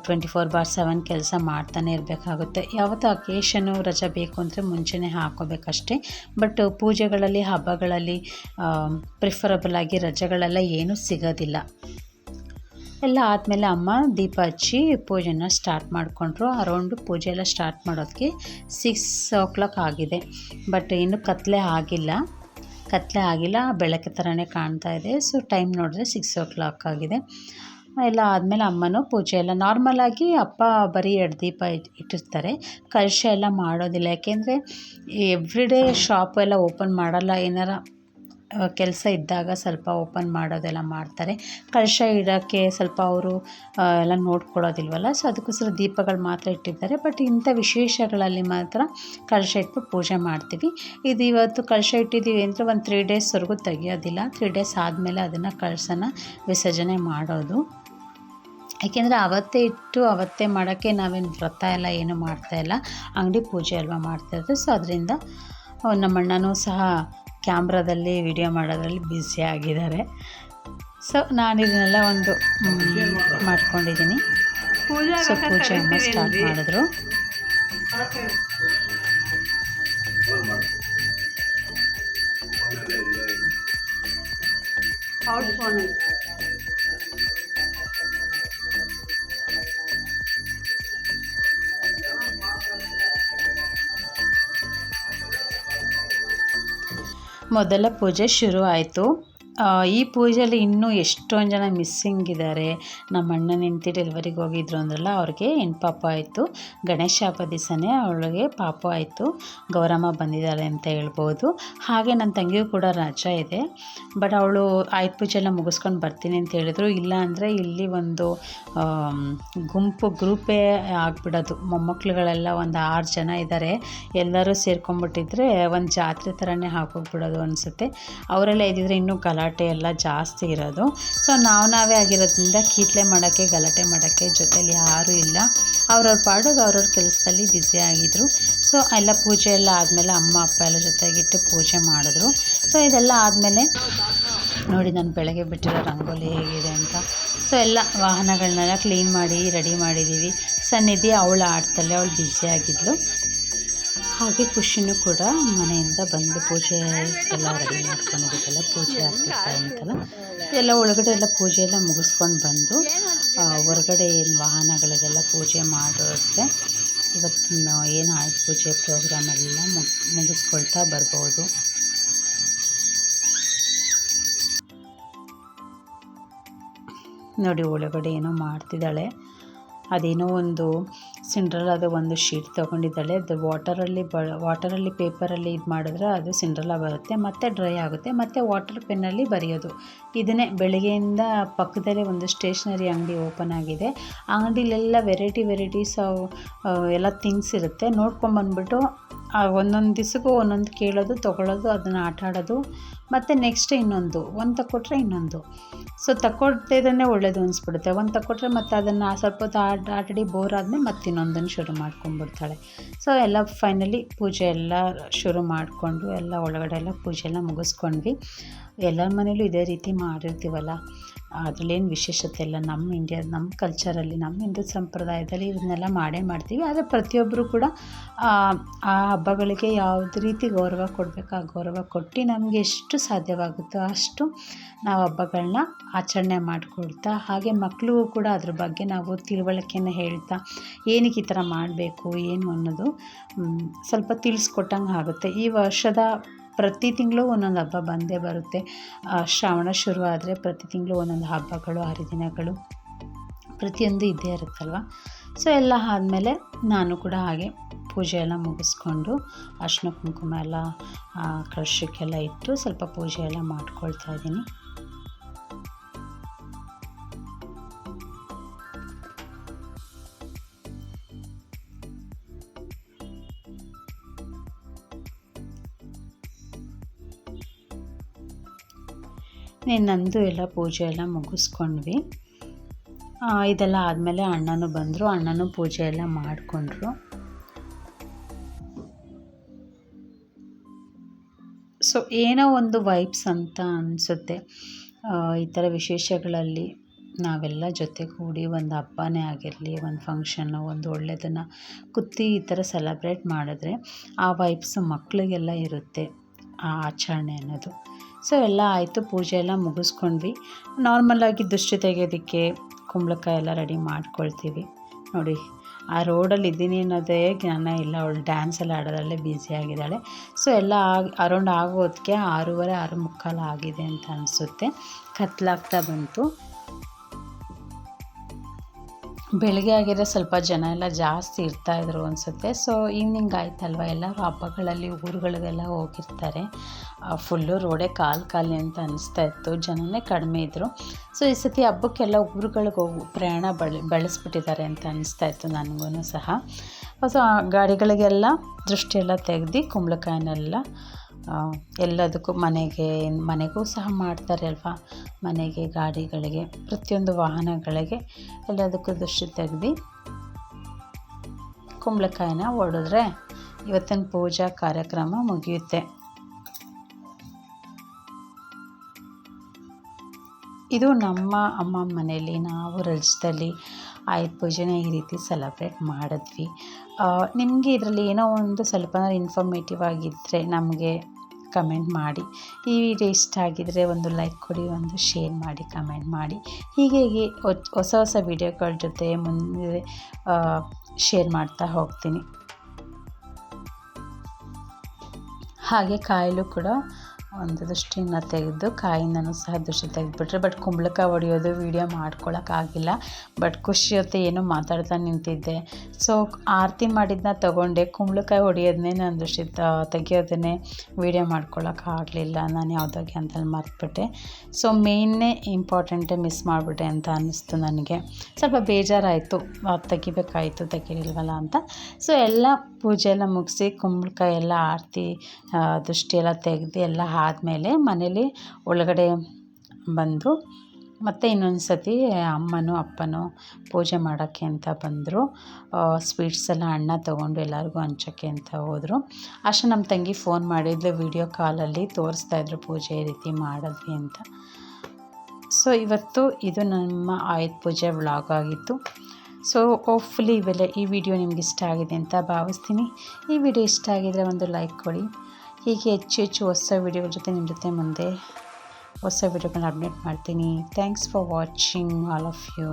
24/7 ಕೆಲಸ ಮಾಡ್ತಾನೆ ಇರಬೇಕಾಗುತ್ತೆ. ಯಾವತ್ತೂ ಅಕೇಶನು ರಜೆ ಬೇಕು ಅಂದರೆ ಮುಂಚೆನೇ ಹಾಕೋಬೇಕಷ್ಟೆ. ಬಟ್ ಪೂಜೆಗಳಲ್ಲಿ ಹಬ್ಬಗಳಲ್ಲಿ ಪ್ರಿಫರಬಲ್ ಆಗಿ ರಜೆಗಳೆಲ್ಲ ಏನೂ ಸಿಗೋದಿಲ್ಲ. ಎಲ್ಲ ಆದಮೇಲೆ ಅಮ್ಮ ದೀಪ ಹಚ್ಚಿ ಪೂಜೆನ ಸ್ಟಾರ್ಟ್ ಮಾಡಿಕೊಂಡ್ರು. ಅರೌಂಡು ಪೂಜೆ ಎಲ್ಲ ಸ್ಟಾರ್ಟ್ ಮಾಡೋದಕ್ಕೆ 6 o'clock ಆಗಿದೆ. ಬಟ್ ಇನ್ನೂ ಕತ್ತಲೆ ಆಗಿಲ್ಲ, ಬೆಳಗ್ಗೆ ಥರನೇ ಕಾಣ್ತಾ ಇದೆ. ಸೊ ಟೈಮ್ ನೋಡಿದ್ರೆ 6 o'clock ಆಗಿದೆ. ಎಲ್ಲ ಆದಮೇಲೆ ಅಮ್ಮನೂ ಪೂಜೆ ಎಲ್ಲ ನಾರ್ಮಲಾಗಿ ಅಪ್ಪ ಬರೀ 2 ದೀಪ ಇಟ್ಟಿರ್ತಾರೆ, ಕಲಶ ಎಲ್ಲ ಮಾಡೋದಿಲ್ಲ. ಯಾಕೆಂದರೆ ಎವ್ರಿಡೇ ಶಾಪ್ ಎಲ್ಲ ಓಪನ್ ಮಾಡಲ್ಲ, ಏನಾರ ಕೆಲಸ ಇದ್ದಾಗ ಸ್ವಲ್ಪ ಓಪನ್ ಮಾಡೋದೆಲ್ಲ ಮಾಡ್ತಾರೆ. ಕಲಶ ಇಡೋಕ್ಕೆ ಸ್ವಲ್ಪ ಅವರು ಎಲ್ಲ ನೋಡ್ಕೊಳ್ಳೋದಿಲ್ವಲ್ಲ. ಸೊ ಅದಕ್ಕೋಸ್ಕರ ದೀಪಗಳು ಮಾತ್ರ ಇಟ್ಟಿದ್ದಾರೆ. ಬಟ್ ಇಂಥ ವಿಶೇಷಗಳಲ್ಲಿ ಮಾತ್ರ ಕಲಶ ಇಟ್ಟು ಪೂಜೆ ಮಾಡ್ತೀವಿ. ಇದು ಇವತ್ತು ಕಲಶ ಇಟ್ಟಿದ್ದೀವಿ ಅಂದರೆ ಒಂದು 3 daysವರೆಗೂ ತೆಗಿಯೋದಿಲ್ಲ. 3 days ಆದಮೇಲೆ ಅದನ್ನು ಕಲಶನ ವಿಸರ್ಜನೆ ಮಾಡೋದು. ಏಕೆಂದರೆ ಅವತ್ತೇ ಇಟ್ಟು ಅವತ್ತೇ ಮಾಡೋಕ್ಕೆ ನಾವೇನು ವ್ರತ ಎಲ್ಲ ಏನು ಮಾಡ್ತಾಯಿಲ್ಲ, ಅಂಗಡಿ ಪೂಜೆ ಅಲ್ವಾ ಮಾಡ್ತಾಯಿದ್ದು. ಸೊ ಅದರಿಂದ ನಮ್ಮ ಅಣ್ಣನೂ ಸಹ ಕ್ಯಾಮ್ರಾದಲ್ಲಿ ವಿಡಿಯೋ ಮಾಡೋದ್ರಲ್ಲಿ ಬ್ಯುಸಿ ಆಗಿದ್ದಾರೆ. ಸೊ ನಾನು ಇದನ್ನೆಲ್ಲ ಒಂದು ಮಾಡ್ಕೊಂಡಿದ್ದೀನಿ. ಸೊ ಪೂಜೆ ಅಮ್ಮ ಸ್ಟಾರ್ಟ್ ಮಾಡಿದ್ರು. ಮೊದಲ ಪೂಜೆ ಶುರು ಆಯಿತು. ಈ ಪೂಜೆಯಲ್ಲಿ ಇನ್ನೂ ಎಷ್ಟೊಂದು ಜನ ಮಿಸ್ಸಿಂಗ್ ಇದ್ದಾರೆ. ನಮ್ಮ ಅಣ್ಣನ ಹೆಂಡತಿ ಡೆಲಿವರಿಗೆ ಹೋಗಿದ್ರು ಅಂದ್ರಲ್ಲ, ಅವ್ರಿಗೆ ಹೆಣ್ಪಾಪ ಆಯಿತು. ಗಣೇಶ ಹಬ್ಬ ದಿವಸನೇ ಅವಳಿಗೆ ಪಾಪ ಆಯಿತು. ಗೌರಮ್ಮ ಬಂದಿದ್ದಾಳೆ ಅಂತ ಹೇಳ್ಬೋದು. ಹಾಗೆ ನನ್ನ ತಂಗಿಯೂ ಕೂಡ ರಜೆ ಇದೆ. ಬಟ್ ಅವಳು ಆಯುಧ ಪೂಜೆ ಎಲ್ಲ ಮುಗಿಸ್ಕೊಂಡು ಬರ್ತೀನಿ ಅಂತ ಹೇಳಿದ್ರು. ಇಲ್ಲ ಅಂದರೆ ಇಲ್ಲಿ ಒಂದು ಗ್ರೂಪೇ ಆಗಿಬಿಡೋದು. ಮೊಮ್ಮಕ್ಕಳುಗಳೆಲ್ಲ ಒಂದು 6 ಜನ ಇದ್ದಾರೆ. ಎಲ್ಲರೂ ಸೇರ್ಕೊಂಡ್ಬಿಟ್ಟಿದ್ರೆ ಒಂದು ಜಾತ್ರೆ ಥರನೇ ಹಾಕೋಗ್ಬಿಡೋದು ಅನಿಸುತ್ತೆ. ಅವರೆಲ್ಲ ಇದ್ದಿದ್ರೆ ಇನ್ನೂ ಗಲಾಟೆ ಎಲ್ಲ ಜಾಸ್ತಿ ಇರೋದು. ಸೊ ನಾವೇ ಆಗಿರೋದ್ರಿಂದ ಕೀಟ್ಲೆ ಮಾಡೋಕ್ಕೆ ಗಲಾಟೆ ಮಾಡೋಕ್ಕೆ ಜೊತೆಲಿ ಯಾರೂ ಇಲ್ಲ. ಅವ್ರವ್ರ ಪಾಡಿಗೆ ಅವ್ರವ್ರ ಕೆಲಸದಲ್ಲಿ ಬ್ಯುಸಿ ಆಗಿದ್ರು. ಸೊ ಎಲ್ಲ ಪೂಜೆ ಎಲ್ಲ ಆದಮೇಲೆ ಅಮ್ಮ ಅಪ್ಪ ಎಲ್ಲ ಜೊತೆಗಿಟ್ಟು ಪೂಜೆ ಮಾಡಿದ್ರು. ಸೊ ಇದೆಲ್ಲ ಆದಮೇಲೆ ನೋಡಿ ನಾನು ಬೆಳಗ್ಗೆ ಬಿಟ್ಟಿರೋ ರಂಗೋಲಿ ಹೇಗಿದೆ ಅಂತ. ಸೊ ಎಲ್ಲ ವಾಹನಗಳನ್ನೆಲ್ಲ ಕ್ಲೀನ್ ಮಾಡಿ ರೆಡಿ ಮಾಡಿದ್ದೀವಿ. ಸನ್ನಿಧಿ ಅವಳು ಆಡ್ತಾಳೆ, ಅವಳು ಬ್ಯುಸಿ ಆಗಿದ್ಲು. ಹಾಗೆ ಖುಷಿನೂ ಕೂಡ ಮನೆಯಿಂದ ಬಂದು ಪೂಜೆ ಎಲ್ಲ ರೆಡಿ ಮಾಡ್ಕೊಂಡಿದ್ದೆಲ್ಲ ಪೂಜೆ ಆಗ್ತಿರ್ತಾರೆ ಅಂತಲ್ಲ, ಎಲ್ಲ ಒಳಗಡೆ ಎಲ್ಲ ಪೂಜೆ ಎಲ್ಲ ಮುಗಿಸ್ಕೊಂಡು ಬಂದು ಹೊರಗಡೆ ಏನು ವಾಹನಗಳಿಗೆಲ್ಲ ಪೂಜೆ ಮಾಡೋಕ್ಕೆ ಇವತ್ತಿನ ಏನು ಆಯುಧ ಪೂಜೆ ಪ್ರೋಗ್ರಾಮ್ ಎಲ್ಲ ಮುಗಿಸ್ಕೊಳ್ತಾ ಬರ್ಬೋದು. ನೋಡಿ ಒಳಗಡೆ ಏನೋ ಮಾಡ್ತಿದ್ದಾಳೆ. ಅದೇನೋ ಒಂದು ಸಿಂಡ್ರಲಾದ ಒಂದು ಶೀಟ್ ತೊಗೊಂಡಿದ್ದಾಳೆ. ಅದು ವಾಟರಲ್ಲಿ ಪೇಪರಲ್ಲಿ ಇದು ಮಾಡಿದ್ರೆ ಅದು ಸಿಂಡ್ರಲಾ ಬರುತ್ತೆ, ಮತ್ತು ಡ್ರೈ ಆಗುತ್ತೆ, ಮತ್ತು ವಾಟರ್ ಪೆನ್ನಲ್ಲಿ ಬರೆಯೋದು. ಇದನ್ನೇ ಬೆಳಗ್ಗೆಯಿಂದ ಪಕ್ಕದಲ್ಲೇ ಒಂದು ಸ್ಟೇಷ್ನರಿ ಅಂಗಡಿ ಓಪನ್ ಆಗಿದೆ. ಅಂಗಡಿಲೆಲ್ಲ ವೆರೈಟೀಸ್ ಎಲ್ಲ ಥಿಂಗ್ಸ್ ಇರುತ್ತೆ. ನೋಡ್ಕೊಂಬಂದ್ಬಿಟ್ಟು ಒಂದೊಂದು ದಿವಸಕ್ಕೂ ಒಂದೊಂದು ಕೇಳೋದು, ತೊಗೊಳ್ಳೋದು, ಅದನ್ನು ಆಟ ಆಡೋದು, ಮತ್ತು ನೆಕ್ಸ್ಟ್ ಇನ್ನೊಂದು, ಒಂದು ತಕ್ಕೊಟ್ರೆ ಇನ್ನೊಂದು. ಸೊ ತಕ್ಕೊಡ್ತಿದ್ರೆ ಒಳ್ಳೇದು ಅನಿಸ್ಬಿಡುತ್ತೆ. ಒಂದು ತಕ್ಕೊಟ್ರೆ ಮತ್ತು ಅದನ್ನು ಸ್ವಲ್ಪ ಹೊತ್ತು ಆಟಾಡಿ ಬೋರ್ ಆದಮೇಲೆ ಮತ್ತೆ ಇನ್ನೊಂದನ್ನು ಶುರು ಮಾಡ್ಕೊಂಡ್ಬಿಡ್ತಾಳೆ. ಸೊ ಎಲ್ಲ ಫೈನಲಿ ಪೂಜೆ ಎಲ್ಲ ಶುರು ಮಾಡಿಕೊಂಡು ಎಲ್ಲ ಒಳಗಡೆ ಎಲ್ಲ ಪೂಜೆ ಎಲ್ಲ ಮುಗಿಸ್ಕೊಂಡ್ವಿ. ಎಲ್ಲರ ಮನೇಲೂ ಇದೇ ರೀತಿ ಮಾಡಿರ್ತೀವಲ್ಲ, ಅದರಲ್ಲೇನು ವಿಶೇಷತೆ ಇಲ್ಲ. ನಮ್ಮ ಕಲ್ಚರಲ್ಲಿ, ನಮ್ಮ ಹಿಂದೂ ಸಂಪ್ರದಾಯದಲ್ಲಿ ಇದನ್ನೆಲ್ಲ ಮಾಡೇ ಮಾಡ್ತೀವಿ. ಆದರೆ ಪ್ರತಿಯೊಬ್ಬರು ಕೂಡ ಆ ಹಬ್ಬಗಳಿಗೆ ಯಾವುದೇ ರೀತಿ ಗೌರವ ಕೊಡಬೇಕು, ಆ ಗೌರವ ಕೊಟ್ಟು ನಮಗೆ ಎಷ್ಟು ಸಾಧ್ಯವಾಗುತ್ತೋ ಅಷ್ಟು ನಾವು ಹಬ್ಬಗಳನ್ನ ಆಚರಣೆ ಮಾಡಿಕೊಡ್ತಾ, ಹಾಗೆ ಮಕ್ಕಳಿಗೂ ಕೂಡ ಅದ್ರ ಬಗ್ಗೆ ನಾವು ತಿಳುವಳಿಕೆನ ಹೇಳ್ತಾ, ಏನಕ್ಕೆ ಈ ಥರ ಮಾಡಬೇಕು ಏನು ಅನ್ನೋದು ಸ್ವಲ್ಪ ತಿಳಿಸ್ಕೊಟ್ಟಂಗೆ ಆಗುತ್ತೆ. ಈ ವರ್ಷದ ಪ್ರತಿ ತಿಂಗಳು ಒಂದೊಂದು ಹಬ್ಬ ಬಂದೇ ಬರುತ್ತೆ. ಶ್ರಾವಣ ಶುರು ಆದರೆ ಪ್ರತಿ ತಿಂಗಳು ಒಂದೊಂದು ಹಬ್ಬಗಳು, ಹರಿದಿನಗಳು ಪ್ರತಿಯೊಂದು ಇದ್ದೇ ಇರುತ್ತಲ್ವ. ಸೊ ಎಲ್ಲ ಆದಮೇಲೆ ನಾನು ಕೂಡ ಹಾಗೆ ಪೂಜೆ ಎಲ್ಲ ಮುಗಿಸ್ಕೊಂಡು ಅರಿಶಿನ ಕುಂಕುಮ ಎಲ್ಲ ಕಳಶಕ್ಕೆಲ್ಲ ಇಟ್ಟು ಸ್ವಲ್ಪ ಪೂಜೆ ಎಲ್ಲ ಮಾಡ್ಕೊಳ್ತಾ ಇದ್ದೀನಿ. ನಂದು ಎಲ್ಲ ಪೂಜೆ ಎಲ್ಲ ಮುಗಿಸ್ಕೊಂಡ್ವಿ. ಇದೆಲ್ಲ ಆದಮೇಲೆ ಅಣ್ಣನೂ ಬಂದರು. ಅಣ್ಣನೂ ಪೂಜೆ ಎಲ್ಲ ಮಾಡಿಕೊಂಡ್ರು. ಸೊ ಏನೋ ಒಂದು ವೈಬ್ಸ್ ಅಂತ ಅನಿಸುತ್ತೆ. ಈ ಥರ ವಿಶೇಷಗಳಲ್ಲಿ ನಾವೆಲ್ಲ ಜೊತೆಗೂಡಿ ಒಂದು ಹಬ್ಬನೇ ಆಗಿರಲಿ, ಒಂದು ಫಂಕ್ಷನ್ನು, ಒಂದು ಒಳ್ಳೆಯದನ್ನು ಕೂತು ಈ ಥರ ಸೆಲೆಬ್ರೇಟ್ ಮಾಡಿದ್ರೆ ಆ ವೈಬ್ಸು ಮಕ್ಕಳಿಗೆಲ್ಲ ಇರುತ್ತೆ, ಆ ಆಚರಣೆ ಅನ್ನೋದು. ಸೊ ಎಲ್ಲ ಆಯಿತು, ಪೂಜೆ ಎಲ್ಲ ಮುಗಿಸ್ಕೊಂಡ್ವಿ. ನಾರ್ಮಲಾಗಿ ದೃಷ್ಟಿ ತೆಗೆಯೋದಕ್ಕೆ ಕುಂಬಳಕಾಯಿ ಎಲ್ಲ ರೆಡಿ ಮಾಡ್ಕೊಳ್ತೀವಿ. ನೋಡಿ, ಆ ರೋಡಲ್ಲಿ ಇದ್ದೀನಿ ಅನ್ನೋದೇ ಜ್ಞಾನ ಇಲ್ಲ, ಅವಳು ಡ್ಯಾನ್ಸ್ ಎಲ್ಲ ಆಡೋದ್ರಲ್ಲೇ ಬ್ಯುಸಿಯಾಗಿದ್ದಾಳೆ. ಸೊ ಎಲ್ಲ ಅರೌಂಡ್ ಆಗೋದಕ್ಕೆ 6:30, 6:45 ಆಗಿದೆ ಅಂತ ಅನಿಸುತ್ತೆ. ಕತ್ಲಾಗ್ತಾ ಬಂತು. ಬೆಳಗ್ಗೆ ಆಗಿದ್ರೆ ಸ್ವಲ್ಪ ಜನ ಎಲ್ಲ ಜಾಸ್ತಿ ಇರ್ತಾಯಿದ್ರು ಅನಿಸುತ್ತೆ. ಸೊ ಈವ್ನಿಂಗ್ ಆಯ್ತಲ್ವ, ಎಲ್ಲರೂ ಹಬ್ಬಗಳಲ್ಲಿ ಊರುಗಳಿಗೆಲ್ಲ ಹೋಗಿರ್ತಾರೆ. ಫುಲ್ಲು ರೋಡೇ ಖಾಲಿ ಅಂತ ಅನಿಸ್ತಾ ಇತ್ತು, ಜನನೇ ಕಡಿಮೆ ಇದ್ದರು. ಸೊ ಈ ಸತಿ ಹಬ್ಬಕ್ಕೆಲ್ಲ ಊರುಗಳಿಗೆ ಪ್ರಯಾಣ ಬೆಳೆಸ್ಬಿಟ್ಟಿದ್ದಾರೆ ಅಂತ ಅನಿಸ್ತಾ ಇತ್ತು ನನಗೂ ಸಹ. ಸೊ ಗಾಡಿಗಳಿಗೆಲ್ಲ ದೃಷ್ಟಿಯೆಲ್ಲ ತೆಗೆದು ಕುಂಬಳಕಾಯಿನೆಲ್ಲ ಎಲ್ಲದಕ್ಕೂ ಮನೆಗೂ ಸಹ ಮಾಡ್ತಾರೆ ಅಲ್ವಾ, ಮನೆಗೆ, ಗಾಡಿಗಳಿಗೆ, ಪ್ರತಿಯೊಂದು ವಾಹನಗಳಿಗೆ ಎಲ್ಲದಕ್ಕೂ ದೃಷ್ಟಿ ತೆಗೆದು ಕುಂಬಳಕಾಯಿನ ಒಡೆದ್ರೆ ಇವತ್ತಿನ ಪೂಜಾ ಕಾರ್ಯಕ್ರಮ ಮುಗಿಯುತ್ತೆ. ಇದು ನಮ್ಮ ಅಮ್ಮ ಮನೆಯಲ್ಲಿ ನಾವು ರಜದಲ್ಲಿ ಆಯುಧ ಪೂಜೆನ ಈ ರೀತಿ ಸೆಲೆಬ್ರೇಟ್ ಮಾಡಿದ್ವಿ. ನಿಮಗೆ ಇದರಲ್ಲಿ ಏನೋ ಒಂದು ಸ್ವಲ್ಪ ಇನ್ಫಾರ್ಮೇಟಿವ್ ಆಗಿದ್ದರೆ ನಮಗೆ ಕಮೆಂಟ್ ಮಾಡಿ. ಈ ವಿಡಿಯೋ ಇಷ್ಟ ಆಗಿದರೆ ಒಂದು ಲೈಕ್ ಕೊಡಿ, ಒಂದು ಶೇರ್ ಮಾಡಿ, ಕಮೆಂಟ್ ಮಾಡಿ. ಹೀಗೆ ಹೊಸ ವಿಡಿಯೋಗಳ ಜೊತೆ ಮುಂದೆ ಶೇರ್ ಮಾಡ್ತಾ ಹೋಗ್ತೀನಿ. ಹಾಗೆ ಕಾಯಿಲು ಕೂಡ ಒಂದು ದೃಷ್ಟಿನ ತೆಗೆದು ಕಾಯಿನೂ ಸಹ ದೃಷ್ಟಿ ತೆಗೆದುಬಿಟ್ರೆ. ಬಟ್ ಕುಂಬಳಕಾಯಿ ಹೊಡೆಯೋದು ವೀಡಿಯೋ ಮಾಡ್ಕೊಳಕ್ಕಾಗಿಲ್ಲ. ಬಟ್ ಖುಷಿ ಜೊತೆ ಏನೋ ಮಾತಾಡ್ತಾ ನಿಂತಿದ್ದೆ. ಸೊ ಆರತಿ ಮಾಡಿದ್ದನ್ನ ತೊಗೊಂಡೆ, ಕುಂಬಳಕಾಯಿ ಹೊಡೆಯೋದನ್ನೇ ನಾನು ದೃಷ್ಟಿ ತೆಗಿಯೋದನ್ನೇ ವೀಡಿಯೋ ಮಾಡ್ಕೊಳಕ್ಕಾಗಲಿಲ್ಲ. ನಾನು ಯಾವುದೋ ಕ್ಯಾಂತಲ್ಲಿ ಮರೆತುಬಿಟ್ಟೆ. ಸೊ ಮೇನ್ನೇ ಇಂಪಾರ್ಟೆಂಟೇ ಮಿಸ್ ಮಾಡಿಬಿಟ್ಟೆ ಅಂತ ಅನ್ನಿಸ್ತು ನನಗೆ. ಸ್ವಲ್ಪ ಬೇಜಾರಾಯಿತು, ತೆಗಿಲಿಲ್ವಲ್ಲ ಅಂತ. ಸೊ ಎಲ್ಲ ಪೂಜೆ ಎಲ್ಲ ಮುಗಿಸಿ ಕುಂಬಳಕಾಯಿ ಎಲ್ಲ ಆರತಿ ದೃಷ್ಟಿ ಎಲ್ಲ ತೆಗೆದು ಎಲ್ಲ ಆದಮೇಲೆ ಮನೇಲಿ ಒಳಗಡೆ ಬಂದು ಮತ್ತು ಇನ್ನೊಂದು ಸತಿ ಅಮ್ಮನೂ ಅಪ್ಪನೂ ಪೂಜೆ ಮಾಡೋಕ್ಕೆ ಅಂತ ಬಂದರು. ಸ್ವೀಟ್ಸ್ ಎಲ್ಲ ಅಣ್ಣ ತೊಗೊಂಡು ಎಲ್ಲರಿಗೂ ಹಂಚೋಕ್ಕೆ ಅಂತ ಹೋದರು. ಅಷ್ಟು ನಮ್ಮ ತಂಗಿ ಫೋನ್ ಮಾಡಿದ್ಲು, ವಿಡಿಯೋ ಕಾಲಲ್ಲಿ ತೋರಿಸ್ತಾಯಿದ್ರು ಪೂಜೆ ಈ ರೀತಿ ಮಾಡಿದ್ವಿ ಅಂತ. ಸೊ ಇವತ್ತು ಇದು ನಮ್ಮ ಆಯುಧ ಪೂಜೆ ವ್ಲಾಗ್ ಆಗಿತ್ತು. ಸೊ ಹೋಪ್ಫುಲಿ ಈ ವಿಡಿಯೋ ನಿಮ್ಗೆ ಇಷ್ಟ ಆಗಿದೆ ಅಂತ ಭಾವಿಸ್ತೀನಿ. ಈ ವಿಡಿಯೋ ಇಷ್ಟ ಆಗಿದರೆ ಒಂದು ಲೈಕ್ ಕೊಡಿ. ಹೀಗೆ ಹೆಚ್ಚು ಹೊಸ ವಿಡಿಯೋಗಳ ಜೊತೆ ನಿಮ್ಮ ಜೊತೆ ಮುಂದೆ ಹೊಸ ವಿಡಿಯೋಗಳನ್ನ ಅಪ್ಡೇಟ್ ಮಾಡ್ತೀನಿ. Thanks for watching all of you.